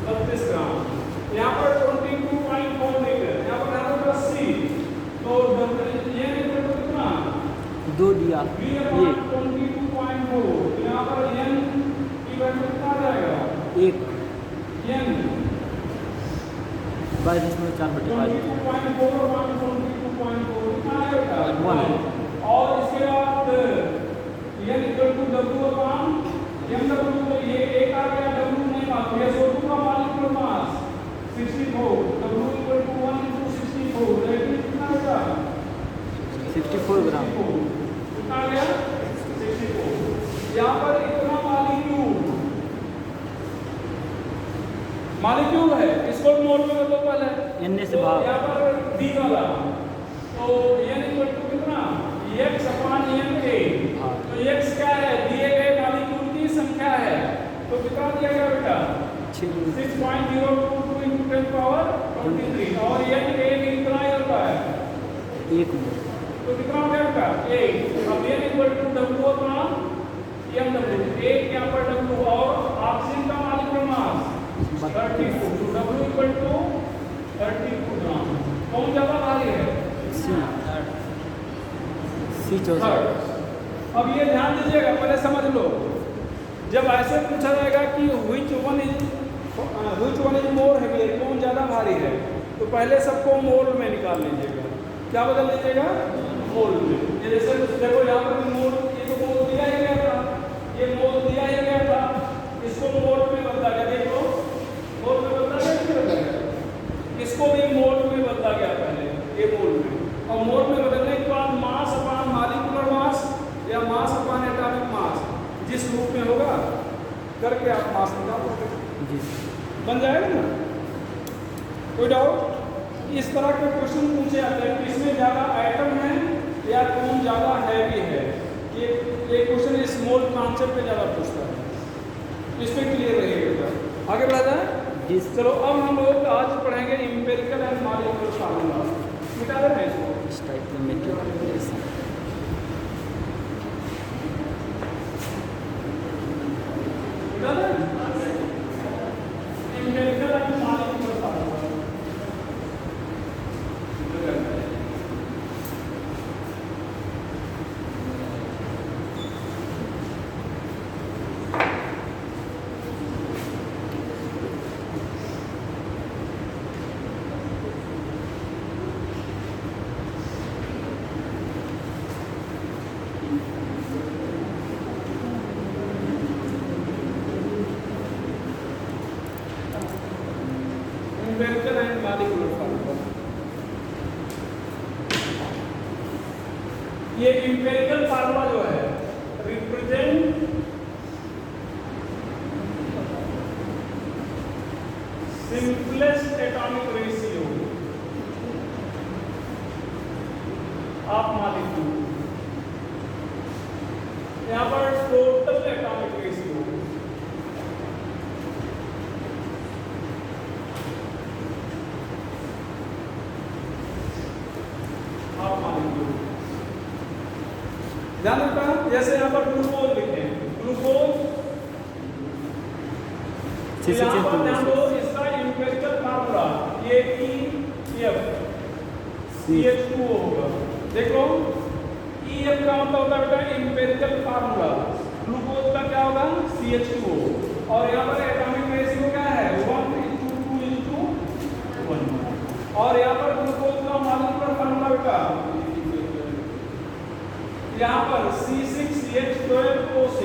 S1: 32 ग्राम। यहाँ पर 22.4 लीटर, यहाँ पर है ना C, तो ये इक्वल टू कितना?
S2: 2 दिया
S1: V
S2: ये
S1: अपॉन 22.4। यहाँ पर N की वैल्यू कितना आ जाएगा?
S2: 1
S1: N
S2: 22.4/22
S1: और इसके बाद n equal to W upon MW, तो ये एक आ गया, W नहीं मालूम। ये SO2 का molecular mass 64, W equal to 1 × 64, लेकिन कितना आएगा?
S2: 64 ग्राम।
S1: कितना आ गया? 64। यहाँ पर इतना मॉलिक्यूल है, इसको मोल में बदलो पहले।
S2: N से
S1: तो
S2: भाग।
S1: यहाँ पर D वाला, तो n इक्वल टू कितना? X upon NA। तो X क्या है? दिए गए मॉलिक्यूल की संख्या है। तो कितना दिया गया बेटा? 6.022 × 10⁻23। और n A कितना होता है?
S2: 1 मोल।
S1: तो कितना हो गया बेटा? 1। अब n equal to W upon MW, 1 यहाँ पर W, और ऑक्सीजन का मॉलिक्यूलर मास 32, तो W इक्वल टू 32 ग्राम। कौन ज़्यादा भारी है?
S2: सी 64।
S1: अब ये ध्यान दीजिएगा, पहले समझ लो। जब ऐसे पूछा जाएगा कि which one is more heavy, कौन ज़्यादा भारी है, तो पहले सबको मोल में निकाल लीजिएगा। क्या बदल लीजिएगा? मोल में। ये जैसे देखो, यहाँ पर मोल, ये तो मोल दिया ही गया था, ये मोल दिया ही गया था, इसको मोल में बदला गया। देखो, मोल में बदला गया, नहीं बदला गया? इसको भी मोल में बदला गया पहले, ये मोल में। और मोल में बदलने के बाद मास अपॉन मॉलिक्यूलर मास या मास अपॉन एटॉमिक मास जिस रूप में होगा करके आप मास निकाल सकते
S2: जी।
S1: बन जाएगा ना? कोई डाउट? इस तरह के क्वेश्चन पूछे जाते हैं कि इसमें ज़्यादा आइटम है या कौन ज़्यादा हैवी है। ये क्वेश्चन इस मोल कॉन्सेप्ट पे ज़्यादा पूछता है। इस पर क्लियर रहेगा। आगे बढ़ा जाए?
S2: जी।
S1: चलो, अब हम लोग आज पढ़ेंगे एम्पिरिकल एंड मॉलिक्यूलर फार्मूला। मिटा देना इसको।
S2: इस टाइप में मेटेरियल
S1: मिटा देना? Empirical and molecular formula. Empirical and molecular formula. ये एम्पिरिकल फार्मूला जो है represent simplest atomic ratio of molecule. यहाँ पर total atomic ratio of molecule. ध्यान रखना, जैसे यहाँ पर ग्लूकोज लिखे, ग्लूकोज तो यहाँ पर ध्यान दो, इसका एम्पिरिकल फार्मूला ये EF CH2O होगा। देखो EF का मतलब होता है बेटा एम्पिरिकल फार्मूला, ग्लूकोज का क्या होगा CH2O, और यहाँ पर एटॉमिक रेशियो क्या है 1:2:1, और यहाँ पर ग्लूकोज का मॉलिक्यूलर फार्मूला बेटा यहाँ पर C6H12O6,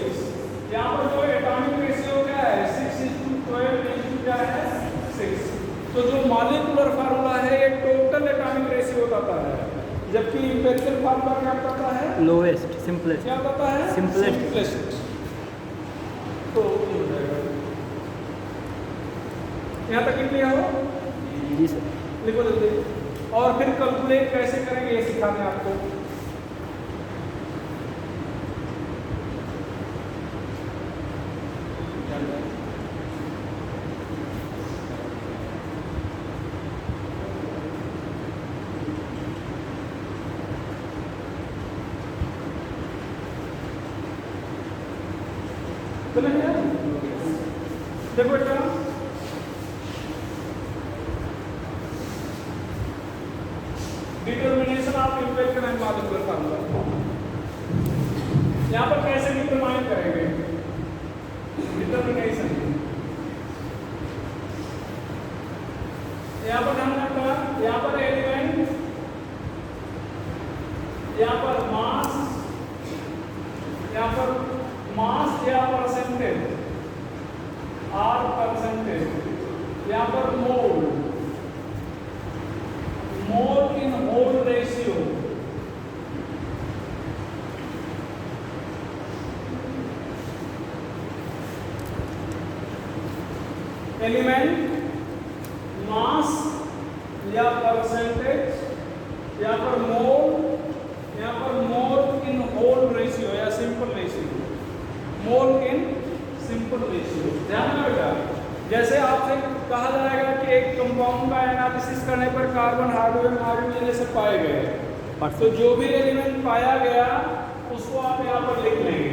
S1: यहाँ पर जो एटॉमिक रेशियो क्या है 6:12 क्या है 6। तो जो मॉलिक्यूलर फार्मूला है ये टोटल एटॉमिक रेशियो बताता है, जबकि एम्पिरिकल फार्मूला क्या बताता है
S2: लोएस्ट सिंपलेस्ट,
S1: क्या बताता है
S2: सिंपलेस्ट।
S1: तो ये हो जाएगा। यहाँ तक क्लियर हो?
S2: जी सर।
S1: लिखो जल्दी, और फिर कैलकुलेट कैसे करेंगे ये सिखाते हैं आपको। देखो बेटा determination of empirical and molecular formula यहाँ पर कैसे डिटरमाइन करेंगे डिटर्मिनेशन। यहाँ पर ध्यान रखना, यहाँ पर एलिमेंट, यहाँ पर मास, यहाँ पर मास या परसेंटेज R परसेंटेज, यहाँ पर मोल, मोल इन होल रेशियो, एलिमेंट, मास या परसेंटेज, यहाँ पर मोल, यहाँ पर मोल इन होल रेशियो या simple ratio, mole in simple ratio. ध्यान में बेटा, जैसे आपसे कहा जाएगा कि एक कंपाउंड का एनालिसिस करने पर कार्बन हाइड्रोजन आर्गन जैसे पाए गए, तो जो भी एलिमेंट पाया गया उसको आप यहाँ पर लिख लेंगे।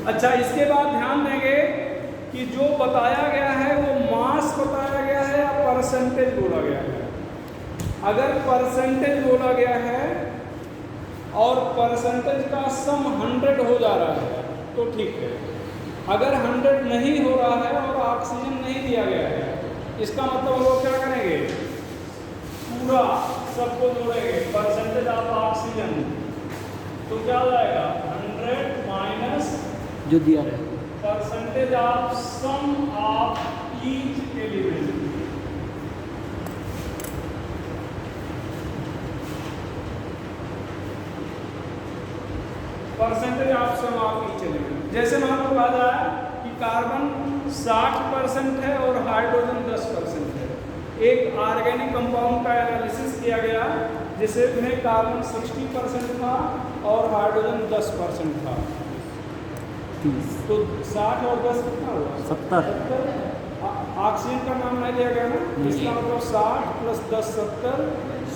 S1: अच्छा, इसके बाद ध्यान देंगे कि जो बताया गया है वो मास बताया गया है या परसेंटेज बोला गया है। अगर परसेंटेज बोला गया है और परसेंटेज का सम 100 हो जा रहा है तो ठीक है। अगर 100 नहीं हो रहा है और ऑक्सीजन नहीं दिया गया है, इसका मतलब हम लोग क्या करेंगे, पूरा सबको जोड़ेंगे, परसेंटेज ऑफ ऑक्सीजन, तो क्या हो जाएगा 100 माइनस
S2: जो दिया है
S1: percentage of sum of each element. Percentage of sum of each element. जैसे मान लो कहा जाए कि कार्बन 60% है और हाइड्रोजन 10% है। एक ऑर्गेनिक कंपाउंड का एनालिसिस किया गया जिसमें कार्बन 60% था और हाइड्रोजन 10% था।
S2: 30
S1: तो 60 और 10 कितना हुआ
S2: 70।
S1: ऑक्सीजन का नाम नहीं दिया गया ना, इसका मतलब 60 प्लस 10 70,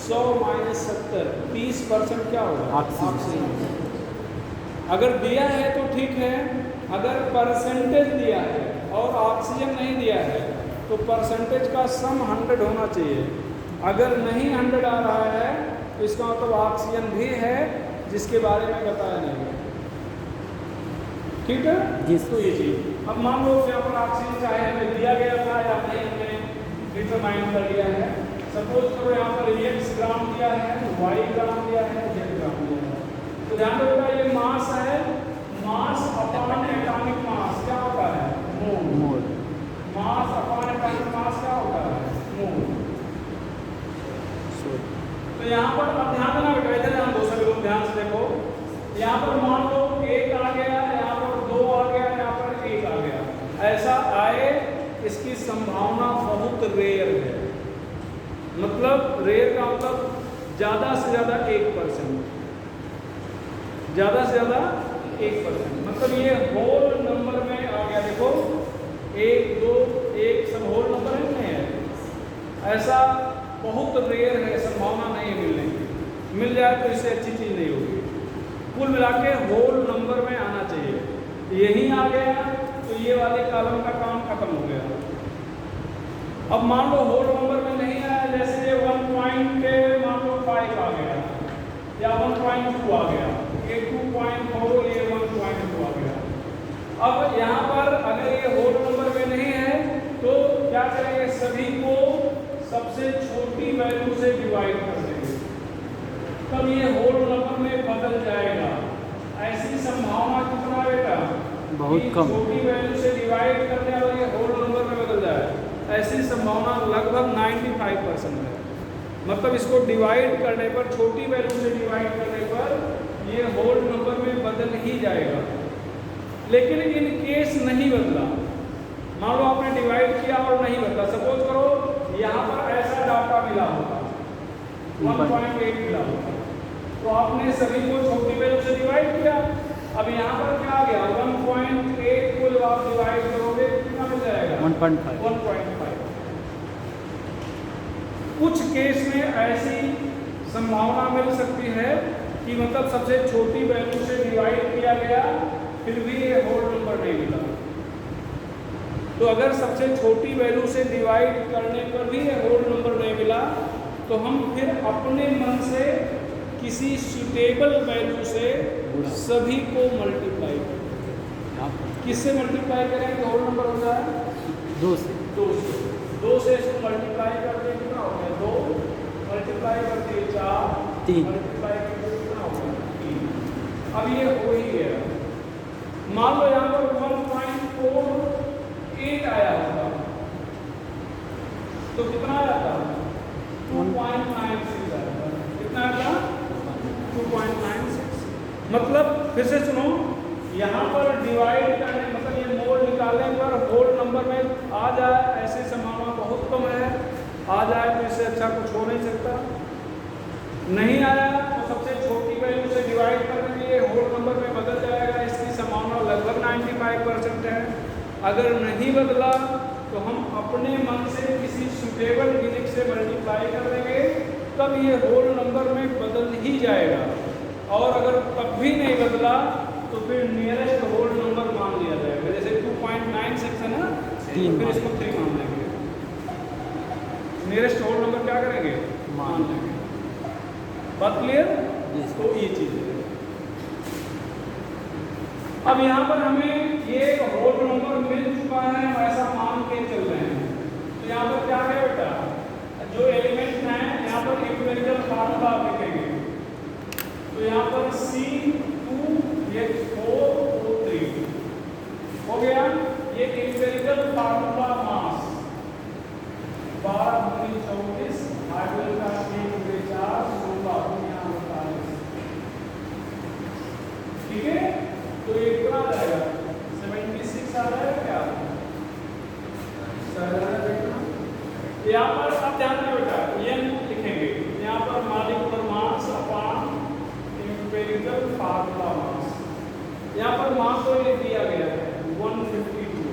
S1: 100 माइनस 70, 30% क्या होगा ऑक्सीजन। अगर दिया है तो ठीक है, अगर परसेंटेज दिया है और ऑक्सीजन नहीं दिया है तो परसेंटेज का सम 100 होना चाहिए। अगर नहीं 100 आ रहा है तो इसका मतलब ऑक्सीजन भी है जिसके बारे में बताया नहीं है। ठीक है
S2: जी।
S1: तो ये चीज अब मान लो यहाँ पर ऑक्सीजन चाहे हमें दिया गया था या नहीं, हमने डिटरमाइन कर लिया है। सपोज करो यहाँ पर x ग्राम दिया है, y ग्राम दिया है, z ग्राम दिया है। तो ध्यान रखना ये मास है, मास अपॉन एटॉमिक मास क्या होता है मोल। मास अपॉन एटॉमिक मास क्या होता है मोल। तो यहाँ पर अब ध्यान देना बेटा, इधर ध्यान दो सभी लोग, ध्यान से देखो। यहाँ पर मान लो 1 आ गया, यहाँ पर 2 आ गया, यहाँ पर 1 आ गया। ऐसा आए इसकी संभावना बहुत रेयर है। मतलब रेयर का मतलब ज़्यादा से ज़्यादा 1%, ज़्यादा से ज़्यादा 1%। मतलब ये होल नंबर में आ गया। देखो 1 2 1 सब होल नंबर है, नहीं है। ऐसा बहुत रेयर है, संभावना नहीं है मिलने की। मिल जाए तो इससे अच्छी चीज़ नहीं होगी। कुल मिला के होल नंबर में आना चाहिए। यही आ गया तो ये वाले कॉलम का काम खत्म हो गया। अब मान लो होल नंबर में नहीं आया, जैसे ये 1.5 आ गया या 1.2 आ गया, ये 2.4, ये 1.2 आ गया। अब यहाँ पर अगर ये होल नंबर में नहीं है तो क्या करेंगे, सभी को सबसे छोटी वैल्यू से डिवाइड कर देंगे, तब ये होल नंबर में बदल जाएगा। ऐसी संभावना कितना है बेटा,
S2: बहुत कम।
S1: छोटी वैल्यू से डिवाइड करने और ये होल नंबर में बदल जाए, ऐसी संभावना लगभग 95% है। मतलब इसको डिवाइड करने पर, छोटी वैल्यू से डिवाइड करने पर ये होल नंबर में बदल ही जाएगा। लेकिन इन केस नहीं बदला, मान लो आपने डिवाइड किया और नहीं बदला, सपोज करो यहाँ पर ऐसा डाटा मिला होगा 1.8 मिला होगा, तो आपने सभी को छोटी वैल्यू से डिवाइड किया। अब यहाँ पर क्या आ गया, 1.8 को जब आप डिवाइड करोगे कितना मिल जाएगा, 1.5। कुछ केस में ऐसी संभावना मिल सकती है कि मतलब सबसे छोटी वैल्यू से डिवाइड किया गया फिर भी ये होल नंबर नहीं मिला। तो अगर सबसे छोटी वैल्यू से डिवाइड करने पर भी ये होल नंबर नहीं मिला तो हम फिर अपने मन से किसी सुटेबल वैल्यू से सभी को मल्टीप्लाई करें। किससे मल्टीप्लाई करें तो होल नंबर हो जाए, 2 से इसको मल्टीप्लाई करते कितना हो गया, 2 मल्टीप्लाई करते 4, 3 मल्टीप्लाई करते कितना हो गया, 3। अब ये हो ही गया। मान लो यहाँ पर 1.48 आया होगा तो कितना आया था, 2.96 आया था। कितना आया था, 2.96। मतलब फिर से सुनो, यहाँ पर डिवाइड करने मतलब ये मोल निकालने पर होल नंबर में आ जाए, ऐसी संभावना बहुत कम है। आ जाए तो इससे अच्छा कुछ हो नहीं सकता। नहीं आया तो सबसे छोटी वैल्यू से डिवाइड करने के लिए होल नंबर में बदल जाएगा, इसकी संभावना लगभग 95% है। अगर नहीं बदला तो हम अपने मन से किसी सुटेबल डिजिट से मल्टीप्लाई कर देंगे, तब ये होल नंबर में बदल ही जाएगा। और अगर तब भी नहीं बदला तो फिर नियरेस्ट होल नंबर मान लिया जाएगा। जैसे 2.96 है ना, तो फिर इसको 3 मान लेंगे। नियरेस्ट होल नंबर क्या करेंगे, मान लेंगे। बात क्लियर? तो ये चीज़ है। अब यहाँ पर हमें ये होल नंबर मिल चुका है, हम ऐसा मान के चल रहे हैं। तो यहाँ पर क्या है बेटा, जो एलिमेंट हैं यहाँ पर इंपीरिकल फार्मूला लिखेंगे। तो यहाँ पर C2H4O3 हो गया। ये इंपीरिकल फार्मूला मास 12 × 34 हाइड्रोजन का 1/4 सोलह यहाँ 48। ठीक है, तो ये कितना आ जाएगा, 76 आ जाएगा क्या, यहाँ पर अब ध्यान दें बेटा, n लिखेंगे यहाँ पर molecular mass upon empirical formula mass. यहाँ पर मास तो ये दिया गया है 152,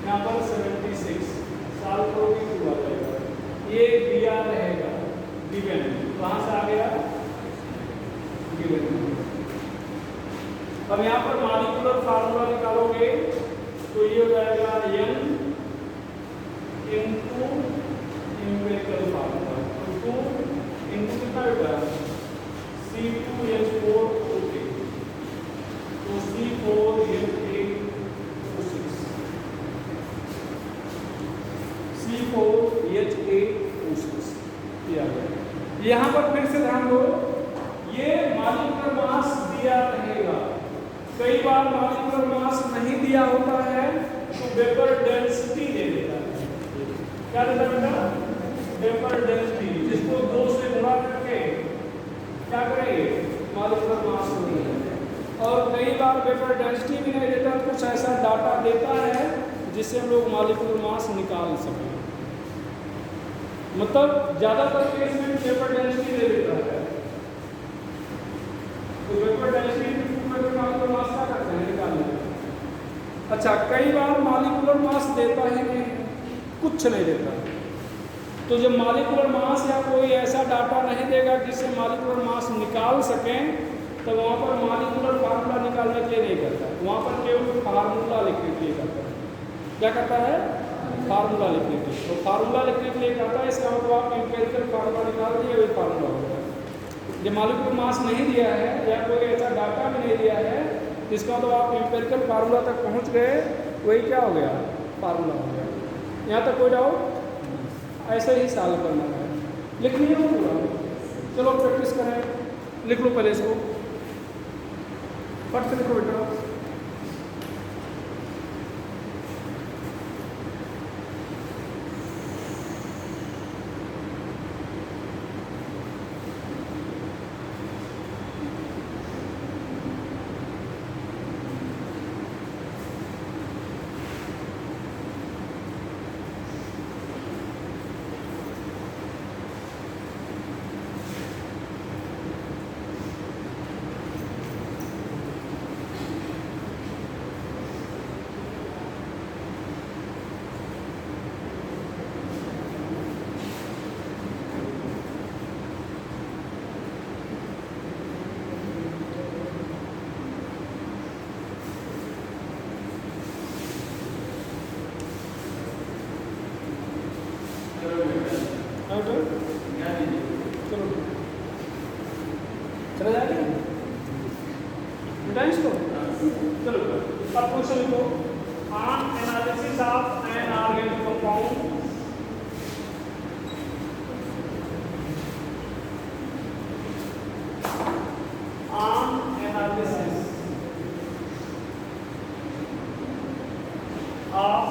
S1: यहाँ पर 76 साल को भी हुआ जाएगा, ये दिया रहेगा गिवन। कहाँ से आ गया, गिवन। अब यहाँ पर मॉलिक्यूलर फार्मूला निकालोगे तो ये हो जाएगा n इंटू इंपीरिकल फार्मूला, तो 2 इंटू कितना बेटा, C2H4O3, तो C4H8O6 किया गया। यहाँ पर फिर से ध्यान दो, ये मॉलिक्यूलर मास दिया रहेगा। कई बार मॉलिक्यूलर मास नहीं दिया होता है तो वेपर डेंसिटी दे देता है। क्या देता है बेटा, वेपर डेंसिटी, जिसको 2 से गुणा करके क्या करेंगे, मॉलिक्यूलर मास को दिया। और कई बार वेपर डेंसिटी भी नहीं देता, कुछ ऐसा डाटा देता है जिससे हम लोग मॉलिक्यूलर मास निकाल सकें। मतलब ज़्यादातर केस में वेपर डेंसिटी दे देता है, तो वेपर डेंसिटी मॉलिक्यूलर मास क्या करते हैं, निकालने। अच्छा, कई बार मॉलिक्यूलर मास देता ही नहीं, कुछ नहीं देता। तो जब मॉलिक्यूलर मास या कोई ऐसा डाटा नहीं देगा जिससे मॉलिक्यूलर मास निकाल सकें, तो वहाँ पर मॉलिक्यूलर फार्मूला निकालने के लिए नहीं करता है, वहाँ पर केवल फार्मूला लिखने के लिए करता है। क्या करता है? फार्मूला लिखने के लिए। तो फार्मूला लिखने के लिए करता है, इसका मतलब आप एम्पिरिकल फार्मूला निकाल दिए, वही फार्मूला हो गया। जो मॉलिक्यूलर मास नहीं दिया है या कोई ऐसा डाटा भी नहीं दिया है, इसका मतलब आप एम्पिरिकल फार्मूला तक पहुँच गए, वही क्या हो गया? फार्मूला हो गया। यहाँ तक कोई डाउट? ऐसे ही सॉल्व करना है, लिखनी है वो पूरा। चलो प्रैक्टिस करें, लिख लो पहले इसको, फट से लिखो बेटा। चला जाएगा इसको। चलो अब क्वेश्चन लिखो, on analysis of an organic compound on analysis of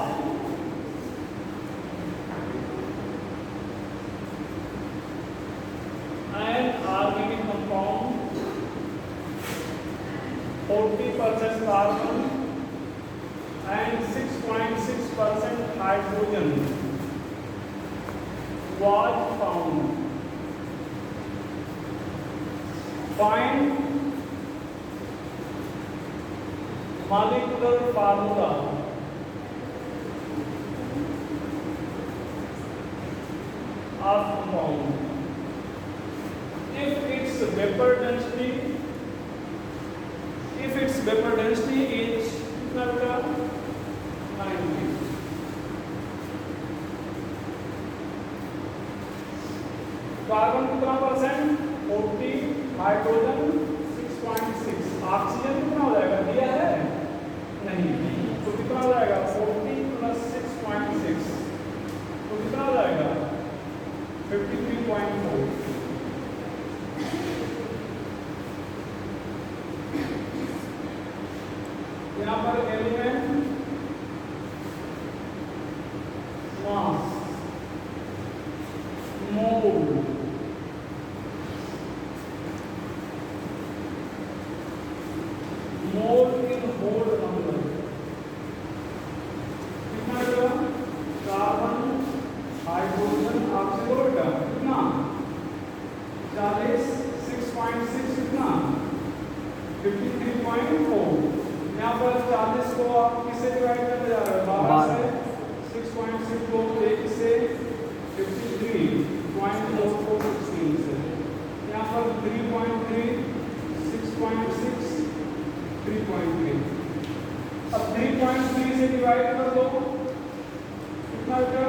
S1: organic compound 40% carbon and 6.6% hydrogen was found. Find molecular formula of compound. If its vapor density is 90, carbon कितना परसेंट? 40, हाइड्रोजन 6.6, ऑक्सीजन कितना हो जाएगा? दिया है नहीं, तो कितना हो जाएगा? 40 + 6.6, तो कितना हो जाएगा? 53.4। यहाँ पर element mass mole in whole number कितना होगा? कार्बन, हाइड्रोजन, ऑक्सीजन कितना? 40, 6.6 कितना? 53.4। यहाँ पर 40 को आप किससे डिवाइड करते जा रहे हो? 12 से 6.6 को 1 से 53.44 16 से। यहाँ पर 3.3, 6.6, 3.3। अब 3.3 से डिवाइड कर दो, कितना बचा?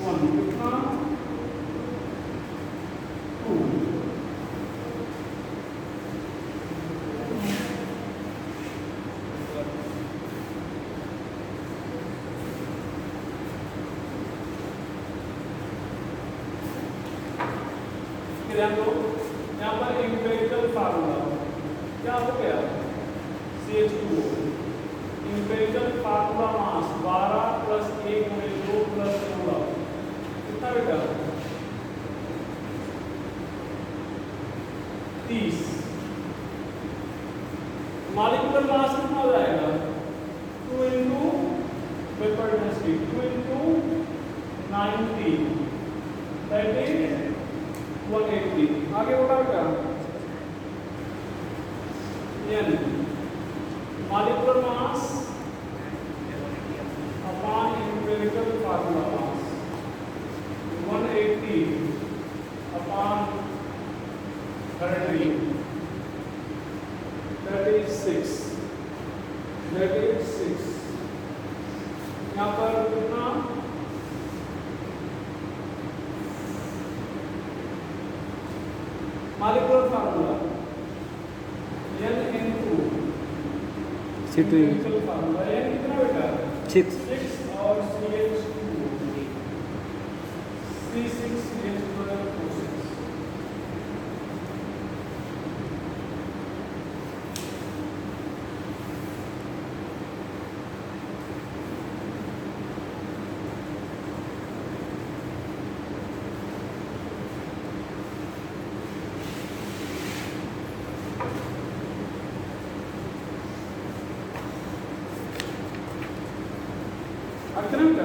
S1: 1, कितना? 2। यहाँ पर एम्पिरिकल फार्मूला क्या हो गया? CH2O। एम्पिरिकल फार्मूला मास 12 + 1 × 2 + 16 कितना बेटा? 30। मॉलिक्यूलर मास कितना हो जाएगा? 2 × वेपर डेंसिटी 2 × 90 दैट इज 180। आगे बढ़ा बेटा, N molecular mass upon empirical formula mass 180 upon 30 that is 6, that is 6. यहाँ पर कितना molecular formula N2
S2: C2
S1: chemical formula N कितना बेटा
S2: 6
S1: 6 और CH2 C6H12O6 कितना बेटा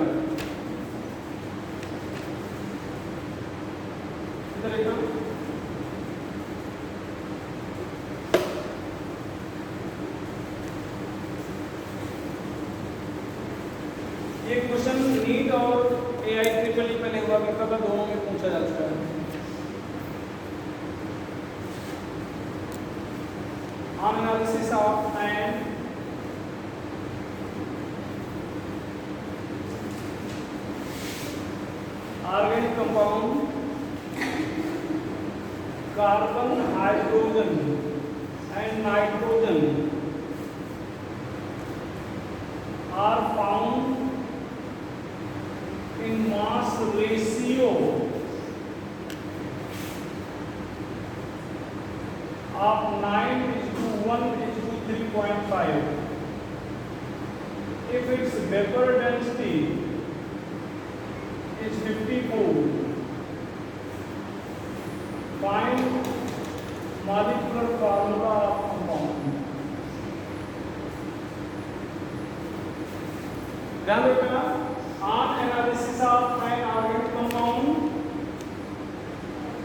S1: इधर एकदम ये क्वेश्चन नीट और AI ट्रिपल ई पहले हुआ करता था, दोनों में पूछा जा चुका है। On analysis of an organic compound, carbon, hydrogen and nitrogen are found in mass ratio of 9:1:3.5 if its vapor density is 54. Find molecular formula of compound. ध्यान रखना, on analysis of an organic compound,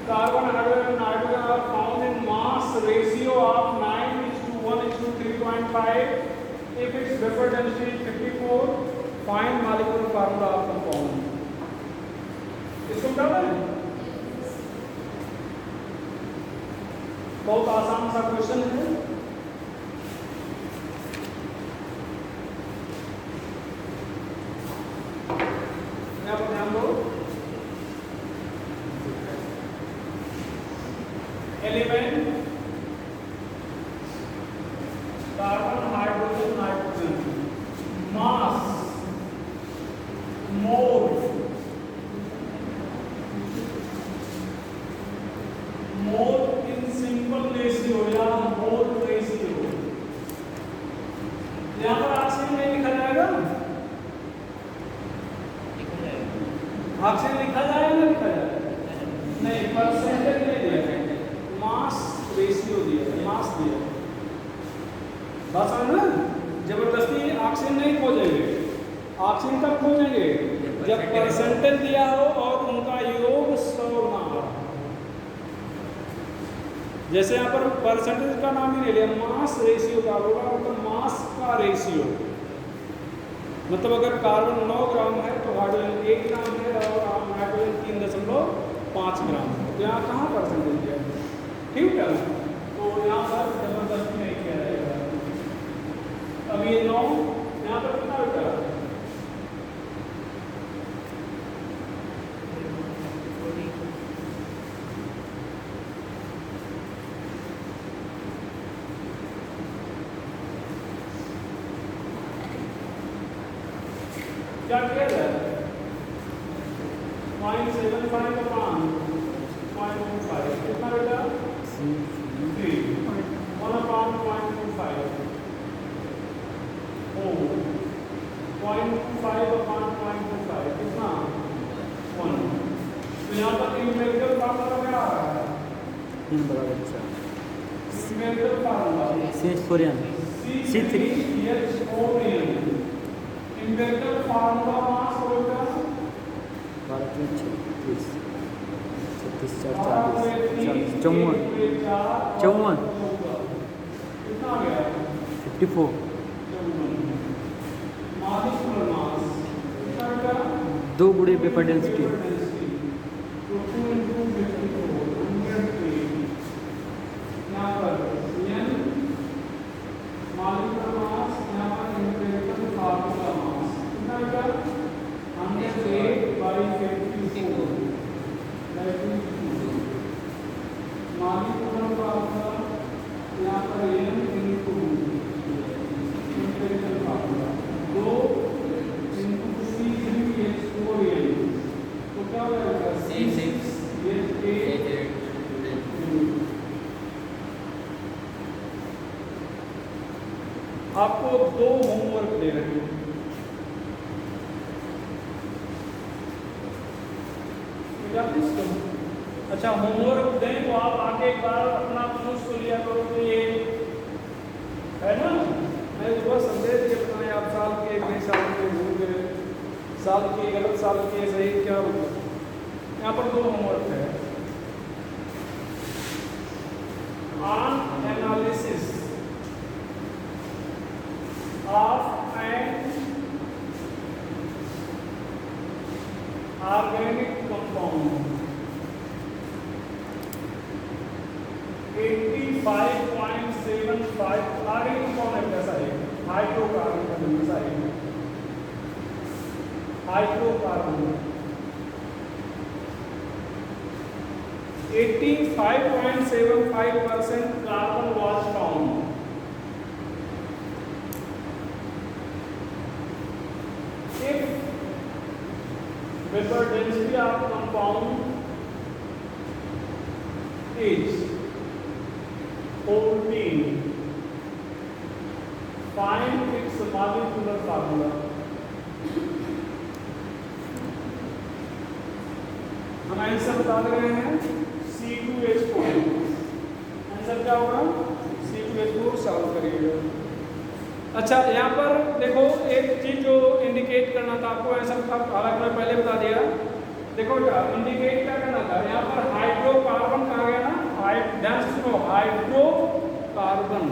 S1: carbon, hydrogen and nitrogen are found in mass ratio of 9:1:3.5 if its vapor density is 54. Find molecular formula of compound. इसको क्या करें? बहुत आसान सा question है। यहाँ पर ध्यान दो, element carbon, hydrogen, nitrogen, mass, mole, mole in simple ratio या मोल रेशियो। यहाँ पर ऑक्सीजन नहीं लिखा जाएगा, ऑक्सीजन लिखा जाएगा ना लिखा जाएगा नहीं, परसेंटेज नहीं दिया है, मास रेशियो दिया है, मास दिया है। बात समझ ना, जबरदस्ती ऑक्सीजन नहीं खोजेंगे। ऑक्सीजन कब खोजेंगे? जब परसेंटेज दिया हो और उनका योग 100 ना हो। जैसे यहाँ पर परसेंटेज का नाम ही नहीं लिया, मास रेशियो का होगा, मतलब मास का रेशियो। मतलब अगर कार्बन 9 ग्राम है तो हाइड्रोजन 1 ग्राम है और नाइट्रोजन 3.5 ग्राम है। तो यहाँ कहाँ परसेंटेज दिया है? ठीक है, तो यहाँ पर जबरदस्ती नहीं किया जाएगा। अब ये 9 यहाँ पर कितना बेटा? क्या किया जाए? 0.75 अपॉन 0.25 कितना बेटा? 3 1 अपॉन 0.25 0.25 अपॉन 0.25 कितना? 1। तो यहाँ पर न्यूमेरिकल फार्मूला क्या आ रहा है? Numerical formula C3H4n। Numerical formula mass होगा
S2: 36
S1: 54 कितना आ गया?
S2: 54
S1: मॉलिक्यूलर मास कितना बेटा?
S2: 2 गुणे पेपर डेंसिटी।
S1: यहाँ पर N आपको 2 होमवर्क दे रहे हैं। अच्छा, होमवर्क दें तो आप आके एक बार अपना नोट्स को लिया करो कि ये है ना। मैं तो बस संदेश ये बताएं, आप साल के नए साल के भूल गए, साल के गलत साल के सही क्या होगा। यहाँ पर 2 होमवर्क है। On analysis of an organic compound 85.75 organic compound है, कैसा है हाइड्रोकार्बन का कैसा है hydrocarbon 85.75% carbon was found. If vapor density of compound is 14, find its molecular formula. हम आंसर बता रहे हैं C2H4। आंसर क्या होगा C2H4 सॉल्व करिएगा। अच्छा, यहाँ पर देखो एक चीज जो इंडिकेट करना था आपको, ऐसा था हालांकि मैं पहले बता दिया। देखो इंडिकेट क्या करना था, यहाँ पर हाइड्रोकार्बन कहा गया ना, ध्यान से सुनो, हाइड्रोकार्बन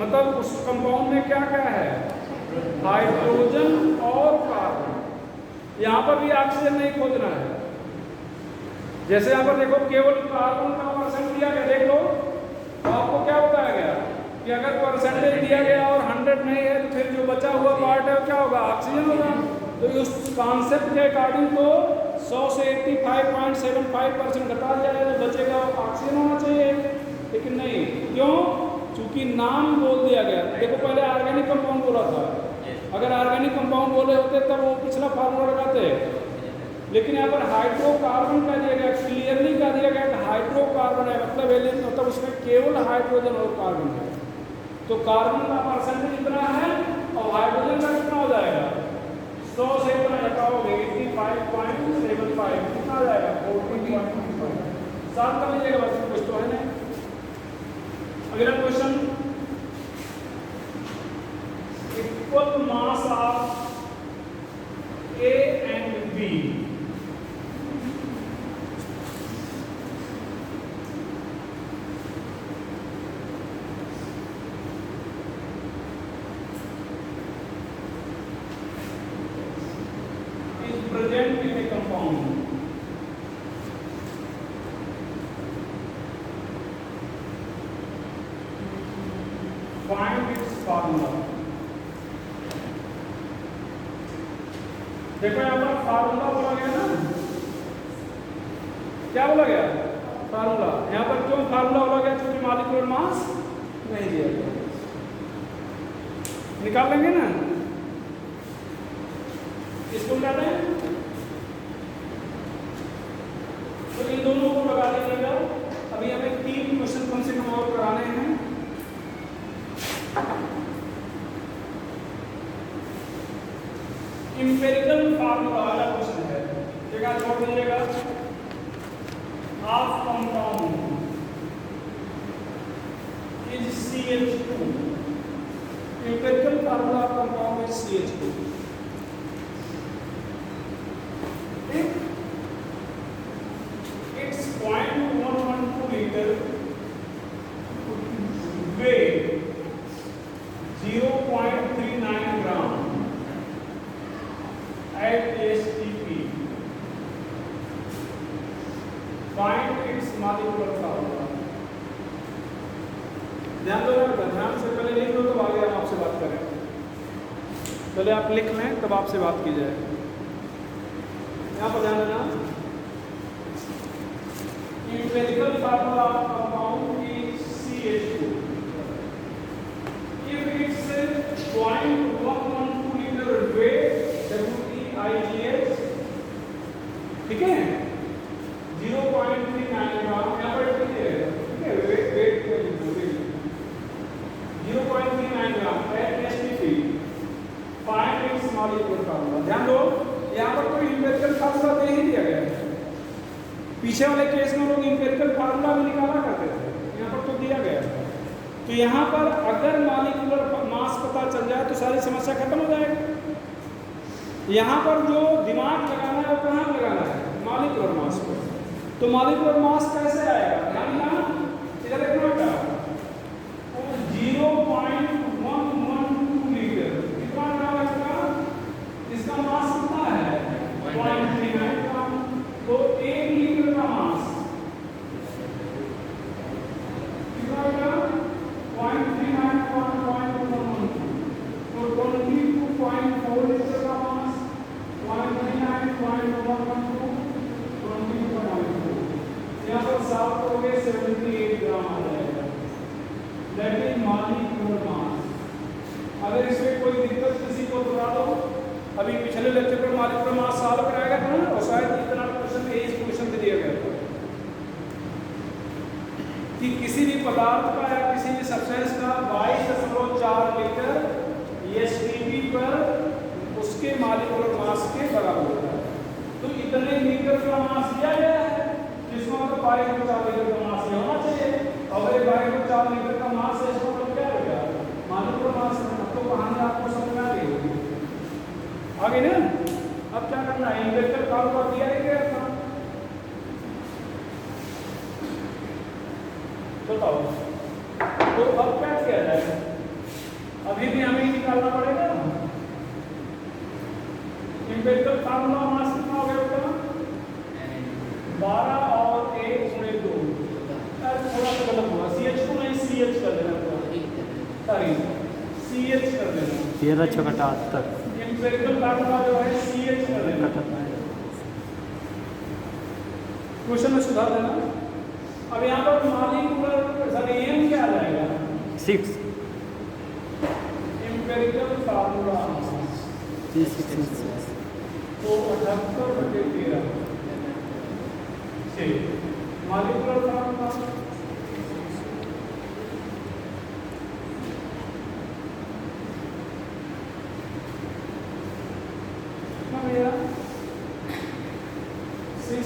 S1: मतलब उस कंपाउंड में क्या क्या है, हाइड्रोजन और कार्बन। यहाँ पर भी ऑक्सीजन नहीं खोजना है। जैसे यहाँ पर देखो केवल कार्बन का परसेंट दिया गया, देख लो तो आपको क्या बताया गया कि अगर परसेंटेज दिया गया और 100 नहीं है तो फिर जो बचा हुआ पार्ट है क्या होगा, ऑक्सीजन होगा। तो उस कॉन्सेप्ट के अकॉर्डिंग तो 100 से 85.75% घटा दिया जाए, तो बचेगा ऑक्सीजन होना चाहिए, लेकिन नहीं। क्यों? चूंकि नाम बोल दिया गया। देखो पहले ऑर्गेनिक कंपाउंड बोला था, अगर ऑर्गेनिक कंपाउंड बोले होते तब वो पिछला फार्मूला लगाते, लेकिन यहाँ पर हाइड्रोकार्बन का दिया गया, क्लियरली कहा दिया गया कि हाइड्रोकार्बन है, मतलब उसमें केवल हाइड्रोजन और कार्बन है। तो कार्बन का परसेंटेज इतना है और हाइड्रोजन का कितना हो जाएगा, 100 से इतना घटाओगे 85.75 कितना आ जाएगा 14.25। साथ कर लीजिएगा, बस कुछ तो है नहीं। अगला question, equal mass of A and B present in a compound. Find its formula. देखो यहाँ पर फार्मूला बोला गया ना, क्या बोला गया, फार्मूला। यहाँ पर क्यों फार्मूला बोला गया, क्योंकि मॉलिक्यूलर मास नहीं दिया गया। निकाल लेंगे ना, इसको कहते हैं। तो इन दोनों को लगा लीजिएगा। अभी हमें 3 क्वेश्चन कम से कम और कराने हैं। इंपेरिकल फार्मूला वाला क्वेश्चन है, जगह छोड़ दीजिएगा। Of compound is CH2। Empirical formula of compound is CH2। It's 0.112 liter, weight 0.39 gram at STP. Find its molecular formula. ध्यान दो ना, ध्यान से पहले लिख लो, तब आगे हम आपसे बात करें। पहले आप लिख लें तब आपसे बात की जाए। यहाँ पर ध्यान देना, empirical formula of compound is CH2. If it's 0.112 liter weight, WEIGH, ठीक है, 0.39 ग्राम यहाँ पर ठीक है, वेट 0.39 ग्राम। पीछे वाले केस में लोग इंपेरिकल फार्मूला भी निकाला करते थे, यहाँ पर तो दिया गया है। तो यहाँ पर अगर मॉलिक्यूलर मास पता चल जाए तो सारी समस्या खत्म हो जाएगी। यहाँ पर जो दिमाग लगाना है वो कहाँ लगाना है, मॉलिक्यूलर मास को। तो मॉलिक्यूलर मास कैसे आएगा, ध्यान देना, इधर देखना बेटा, 0.112 लीटर कितना ग्राम है इसका मास कितना है 0.39 ग्राम। तो 1 लीटर का मास कितना ग्राम 0.39 तो 22.4 लीटर का मास 0.39 यहाँ पर 7 हो गए 78 ग्राम आ जाएगा, दैट इज मॉलिक्यूलर मास। अगर इसमें कोई दिक्कत किसी को बता दो, अभी पिछले लेक्चर पर मॉलिक्यूलर मास सॉल्व कराया था ना, और शायद इतना क्वेश्चन इस क्वेश्चन दिया गया था कि किसी भी पदार्थ का या किसी भी सब्सटेंस का 22.4 लीटर एसटीपी पर उसके मॉलिक्यूलर मास के बराबर होता है। तो इतने लीटर का मास दिया गया है, जिसका मतलब 22.4 लीटर का मास होना चाहिए। अगर 22.4 लीटर का मास है, इसका मतलब क्या होगा, मॉलिक्यूलर मास है। अब तो कहानी आपको समझ में आ गई होगी, आगे ना। अब क्या करना है, इंपेरिकल फार्मूला दिया है क्या था, बताओ। तो अब क्या किया जाए, अभी भी हमें निकालना पड़ेगा। इंपेरिकल फार्मूला मास कितना हो गया बेटा, 12 और 1 गुणे 2, थोड़ा सा गलत हुआ, CH को नहीं CH कर देना, सॉरी CH कर देना,
S2: 13×78
S1: इंपेरिकल फार्मूला जो है CH कर देना, क्वेश्चन में सुधार देना। अब यहाँ पर मॉलिक्यूलर सॉरी एम क्या आ जाएगा
S2: 6
S1: इंपेरिकल फार्मूला तो 78/13 मॉलिक्यूलर फार्मूला कितना मेरा 6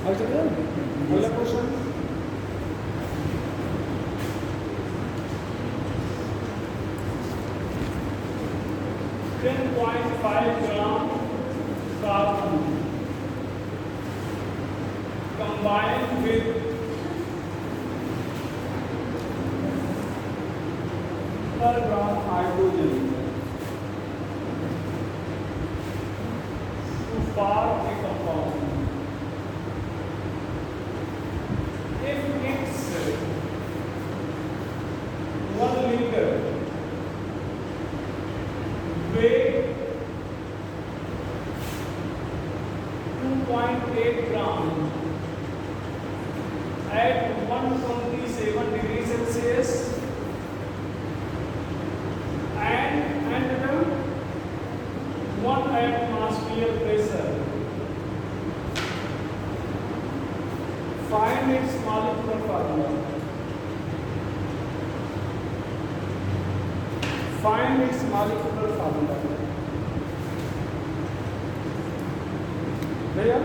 S1: अगला question, gram carbon combined with 10 gram hydrogen to form a compound. If its 1 liter weight 2.8 gram at 127 degrees Celsius and 1 atmosphere pressure, find its molecular formula. Find its molecular formula. भैया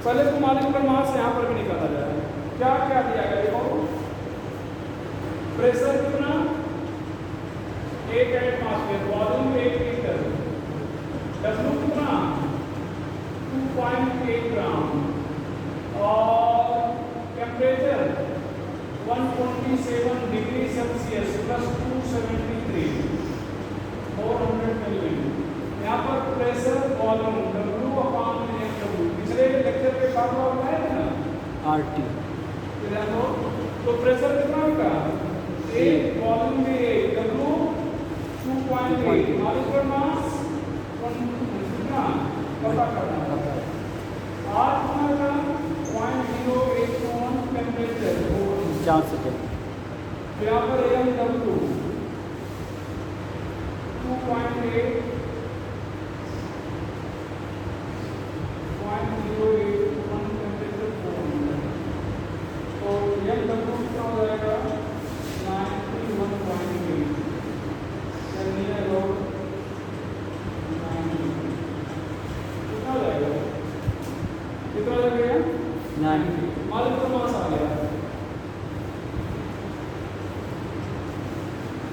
S1: पहले तो molecular mass यहाँ पर भी निकाला जाए। क्या क्या दिया गया देखो, प्रेशर कितना 1 एटमॉस्फेयर, वॉल्यूम 1 लीटर, W कितना 2.8 ग्राम और temperature 127 degree Celsius plus 273 400 kelvin. यहाँ पर प्रेशर वॉल्यूम W/m, पिछले लेक्चर पे फार्मूला बताया था ना,
S2: RT
S1: देखो तो प्रेशर कितना होगा एक वॉल्यूम में W 2.8 मॉलिक्यूलर मास कितना पता करना है R कितना होगा 0.081 टेम्परेचर
S2: 4 सेकेंड
S1: तो यहाँ पर MW 2.8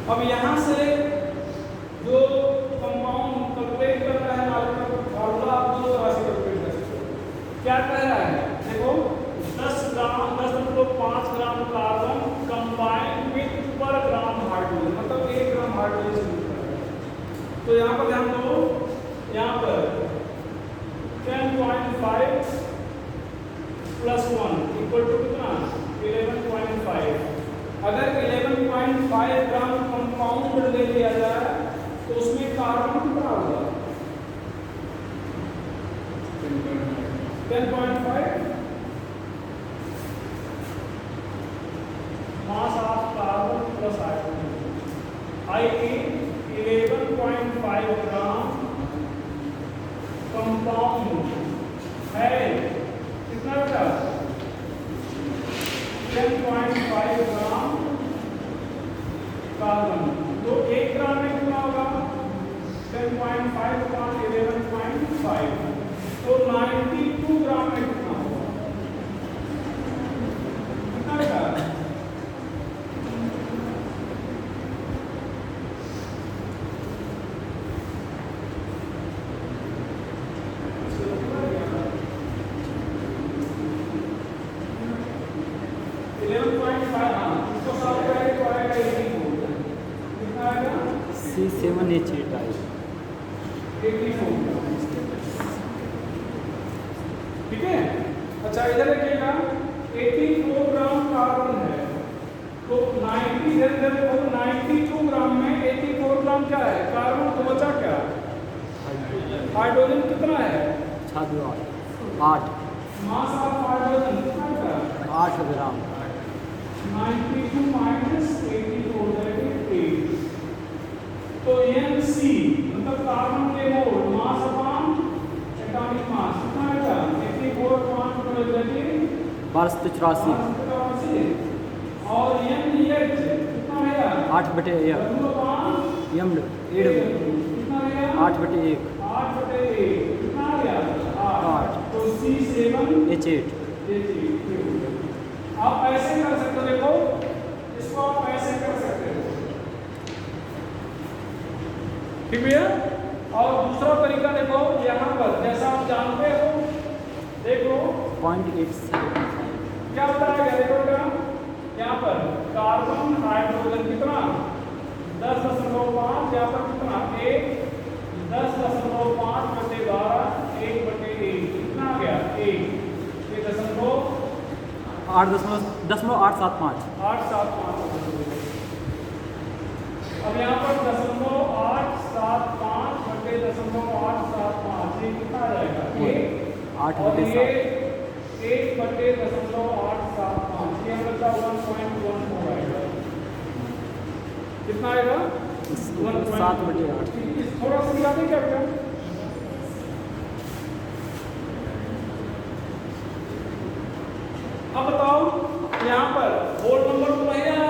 S1: अब यहाँ से जो कंपाउंड कैलकुलेट कर रहा है फॉर्मूला आप दो तरह से कैलकुलेट कर सकते हो। क्या कह रहा है देखो 10.5 ग्राम कार्बन कंबाइंड विद पर ग्राम हाइड्रोजन मतलब 1 ग्राम हाइड्रोजन से मिलता है। तो यहाँ पर ध्यान दो यहाँ पर 10.5 प्लस 1 इक्वल टू कितना 11.5। अगर 11.5 ग्राम कंपाउंड ले लिया जाए तो उसमें कार्बन कितना होगा 10.5 mass of carbon plus hydrogen 11.5 gram compound है कितना बेटा 10.5 ग्राम कार्बन तो 1 ग्राम में कितना होगा 10.5 ग्राम 11.5 तो 92 ग्राम में कितना होगा कितना बेटा
S2: C7H8 आई
S1: ठीक है। अच्छा इधर देखिएगा 84 ग्राम कार्बन है तो 92 ग्राम में 84 ग्राम क्या है कार्बन तो बचा क्या हाइड्रोजन कितना है
S2: 8
S1: मास ऑफ हाइड्रोजन कितना है
S2: 8 ग्राम
S1: 92 माइनस 84 दैट इज 8 तो Mc मतलब कार्बन के मोल मास अपॉन एटॉमिक मास कितना है 84 अपॉन
S2: 1284
S1: और MgH कितना है
S2: 8/1 M 8/1
S1: 8/1 कितना आ गया 8 तो C7H8 आप ऐसे कर सकते हो देखो इसको आप ऐसे कर सकते हो ठीक भैया। और दूसरा तरीका देखो यहाँ पर जैसा आप जानते हो देखो
S2: 0.87
S1: क्या बताया गया देखो क्या यहाँ पर कार्बन हाइड्रोजन कितना 10.5 यहाँ पर कितना 1 10.5 बटे 12 1 बटे 1 कितना आ गया 1 ये
S2: 8.875
S1: अब यहाँ पर 0.875 बटे 0.875 ये कितना आ जाएगा 1 बटे 0.875 ये बचा 1.14 आएगा कितना आएगा
S2: 7/8
S1: थोड़ा सा याद है क्या बेटा अब बताओ यहाँ पर होल नंबर तो नहीं आया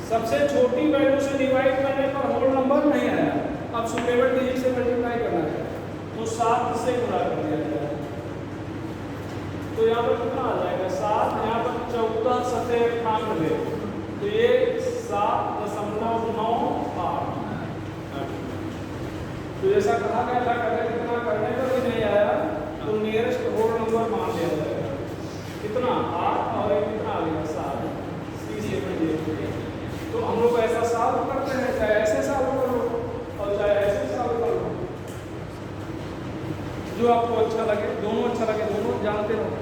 S1: सबसे छोटी वैल्यू से डिवाइड करने पर होल नंबर नहीं आया अब सुटेबल डिजिट से मल्टीप्लाई करना है तो 7 से गुणा कर दिया जाएगा तो यहाँ पर कितना आ जाएगा 7 यहाँ पर 14 सतह 98 तो ये 7.98 तो जैसा कहा गया था अगर इतना करने पर भी नहीं आया तो नियरेस्ट होल नंबर मान लिया जाएगा कितना 8 और एक कितना आ गया 7 C7H8 तो हम लोग ऐसा सॉल्व करते हैं चाहे ऐसे सॉल्व करो और चाहे ऐसे सॉल्व करो जो आपको अच्छा लगे दोनों अच्छा लगे दोनों जानते रहो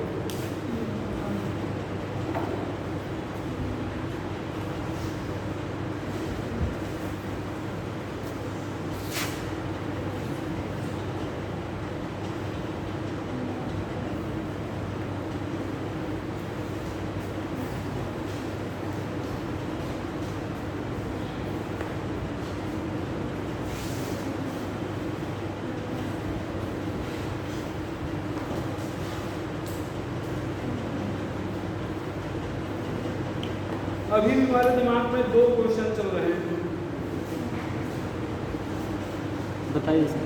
S1: अभी भी हमारे दिमाग में 2 क्वेश्चन चल रहे हैं।
S2: बताइए सर।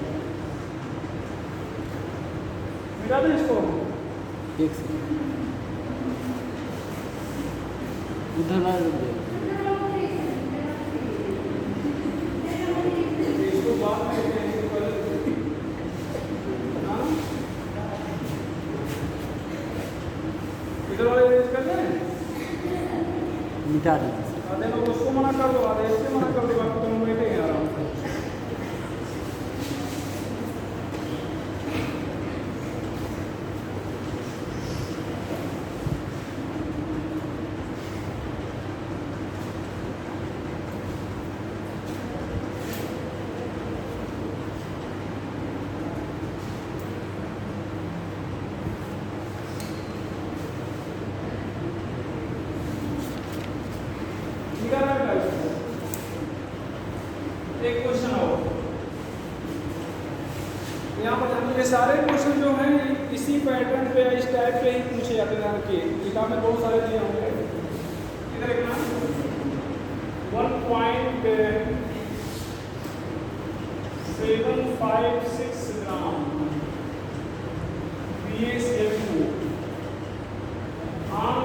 S1: मिटा दें इसको।
S2: एक सेकंड उधर ना रुक जाइए।
S1: इसको बाद में लेते हैं, इसको पहले हाँ? इधर वाले रेंज कर दें,
S2: मिटा दीजिए सर।
S1: आधे लोग उसको मना कर दो, आधे इससे मना कर दो, बाकी तुम बैठे आराम से। एक क्वेश्चन और यहाँ पर, ये सारे क्वेश्चन जो हैं इसी पैटर्न पे, इस टाइप पे ही पूछे जाते हैं कि किताब में बहुत सारे दिए होंगे। इधर देखना 1.756 ग्राम BaCl2 on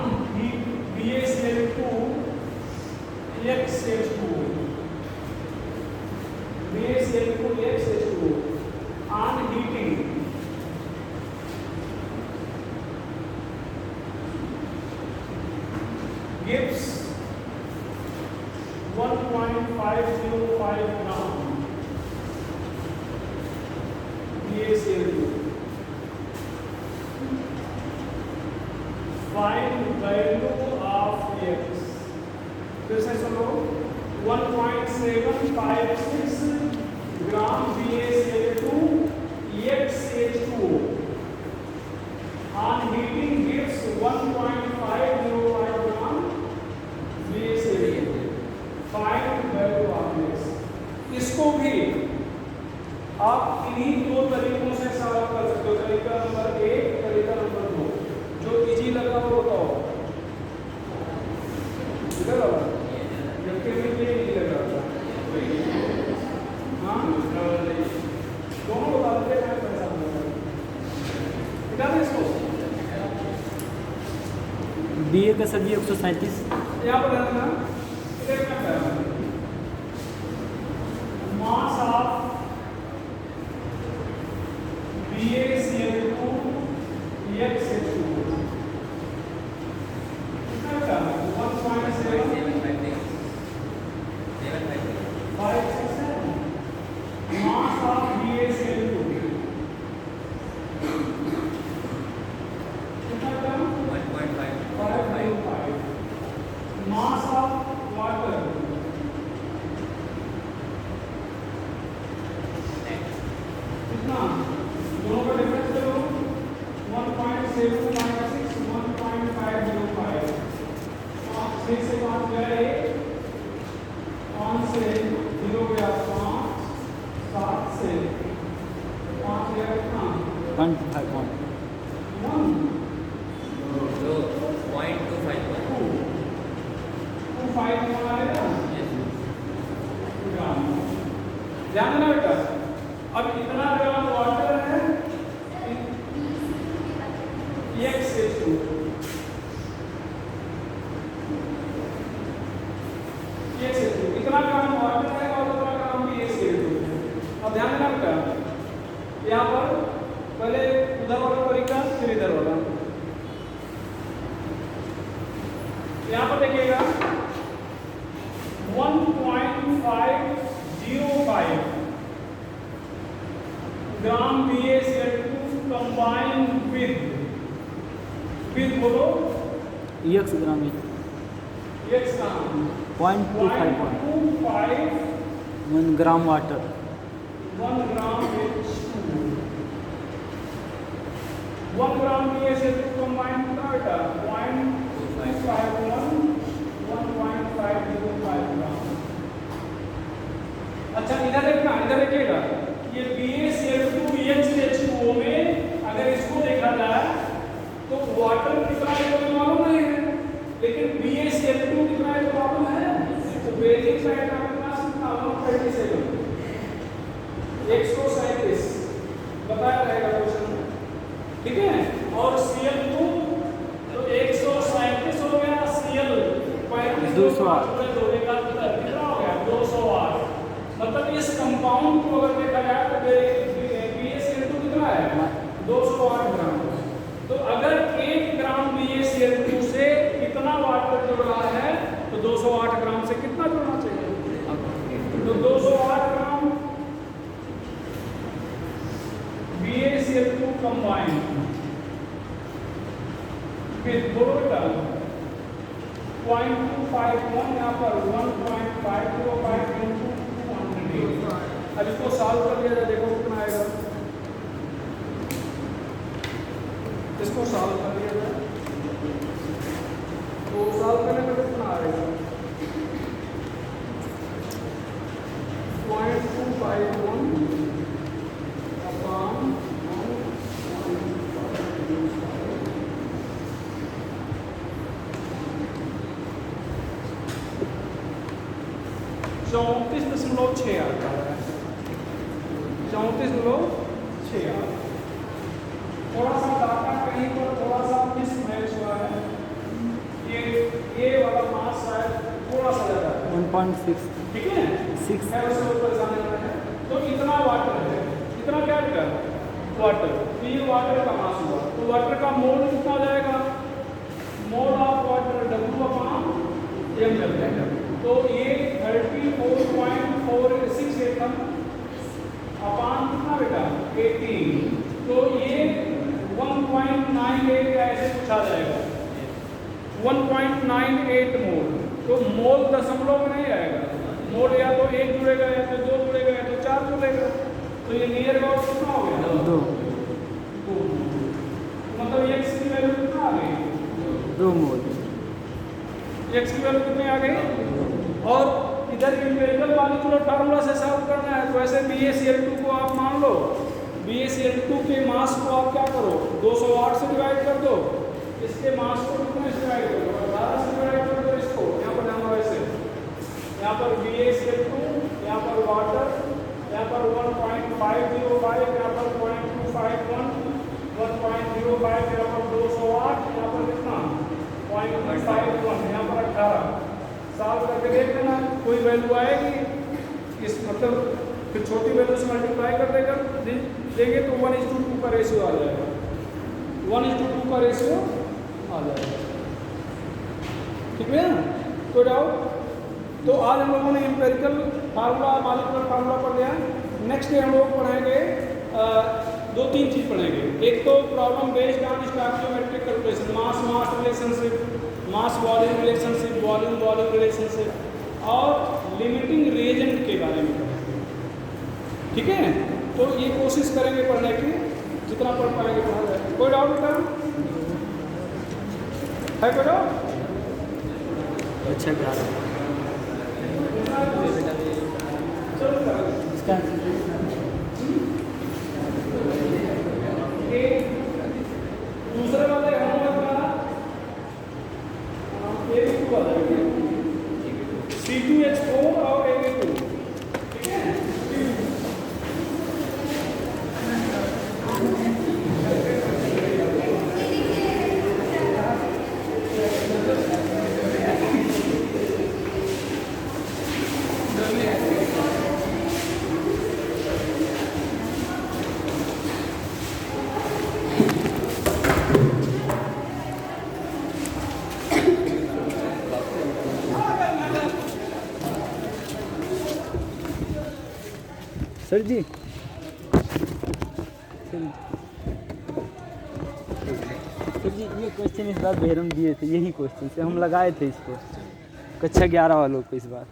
S1: BaCl2 XH2 BaCl2 XH2 on heating gives 1.505 gram BaCl2. Find value of X. फिर से सुनो, 1.756 ग्राम BaCl2 XH2 on heating gives 1.505 gram BaCl2. Find value of X. इसको भी आप इन्हीं 2 तरीकों से सॉल्व कर सकते हो। तरीका नंबर 1, तरीका नंबर 2। जो इजी लगा वो बताओ। इधर आओ, जबकि मुझे इजी लगा हाँ दोनों बता देते हैं, पैसा बता इसको।
S2: BA का सर जी 137।
S1: यहाँ पर रहना इधर क्या कर रहा है, मास ऑफ BaCl2 XH2 कितना का 1.756 मास ऑफ BaCl2 कितना का 1.5 मास ऑफ वाटर कितना, दोनों का डिफरेंस करो 1.756 1.505 6 से 5 गया 1, 5 से 0 गया 5, 7 से 5 गया कितना
S2: 1.51
S1: 1 2.25 कौन आएगा ग्राम। ध्यान देना बेटा, अब इतना ग्राम वाटर है XH2, इतना ग्राम वाटर है और उतना ग्राम BaCl2। अब ध्यान देना बेटा, यहाँ पर पहले उधर वाला तरीका फिर इधर वाला। यहाँ पर देखिएगा 1.505 ग्राम BaCl2 कंबाइन विद बोलो
S2: X ग्राम
S1: X ग्राम
S2: 0.251 1 ग्राम वाटर
S1: 1 ग्राम H2 1 ग्राम BaCl2 कंबाइन कितना बेटा 0.251 1.505 ग्राम। अच्छा इधर देखना, इधर देखिएगा, ये BaCl2 XH2O में अगर इसको देखा जाए तो वाटर कितना है तो मालूम नहीं है, लेकिन BaCl2 कितना है तो
S2: 208
S1: कितना हो गया 208। मतलब इस कंपाउंड को अगर देखा जाए तो BaCl2 कितना है 208 ग्राम। तो अगर 1 ग्राम BaCl2 से कितना वाटर जुड़ रहा है तो 208 ग्राम से कितना जुड़ना चाहिए। तो 208 ग्राम BaCl2 कंबाइंड फिर 0.251 यहाँ पर 1.505 into 200। अब इसको सॉल्व कर लिया जाए, देखो कितना आएगा। इसको सॉल्व कर लिया जाए तो सॉल्व करने पर कितना आएगा 0.251 अपॉन 34.6 आता है 34.6 आता है। थोड़ा सा डाटा कहीं पर थोड़ा सा मिसमैच हुआ है, ये वाला मास शायद थोड़ा सा ज़्यादा है
S2: 1.6
S1: ठीक है
S2: 6
S1: है उसको परेशानी होना है। तो इतना वाटर है, इतना क्या है वाटर, तो ये वाटर का मास हुआ। तो वाटर का मोल कितना आ जाएगा, मोल ऑफ वाटर W/m लग जाएगा। तो ये 34.468 अपान कितना बेटा 18। तो ये 1.98 ऐसे पूछा जाएगा 1.98 मोल। तो मोल दशमलव में नहीं आएगा, मोल या तो 1 जुड़ेगा या तो 2 जुड़ेगा या तो 4 जुड़ेगा। तो ये नियर अबाउट कितना हो गया
S2: 2
S1: मतलब x की वैल्यू कितना आ गई
S2: 2 मोल।
S1: x की वैल्यू कितनी आ गई। और इधर इंपेरिकल वाली को फार्मूला से सॉल्व करना है। तो ऐसे BaCl2 को आप मान लो, BaCl2 के मास को आप क्या करो 208 से डिवाइड कर दो, इसके मास को कितने से डिवाइड कर दो 18 से डिवाइड कर दो। इसको यहाँ पर जाना वैसे, यहाँ पर BaCl2, यहाँ पर वाटर, यहाँ पर 1.505, यहाँ पर 0.251, 1.05, यहाँ पर 208, यहाँ पर कितना 0.51, यहाँ पर 18। सॉल्व करके देख लेना, कोई वैल्यू आएगी इस मतलब फिर छोटी वैल्यू से मल्टीप्लाई कर देगा देंगे तो 1:2 का रेशियो आ जाएगा, 1:2 का रेशियो आ जाएगा। ठीक है ना। तो डाउट तो आज हम लोगों ने इंपेरिकल फार्मूला मॉलिक्यूलर फार्मूला पढ़ लिया। नेक्स्ट डे हम लोग पढ़ेंगे 2-3 चीज़ पढ़ेंगे। एक तो problem based on stoichiometric calculation, mass mass relationship, mass volume relationship, volume volume relationship और लिमिटिंग रिएजेंट के बारे में पढ़ेंगे। ठीक है। तो ये कोशिश करेंगे पढ़ने की, जितना पढ़ पाएंगे पढ़ा जाएगा। कोई डाउट बेटा है कोई डाउट।
S2: अच्छा क्या इसका
S1: दूसरे वाले C2H4 और Na2 ठीक है।
S2: सर जी ये क्वेश्चन इस बार बेहरम दिए थे, यही क्वेश्चन से हम लगाए थे इसको कक्षा 11 वालों को इस बार।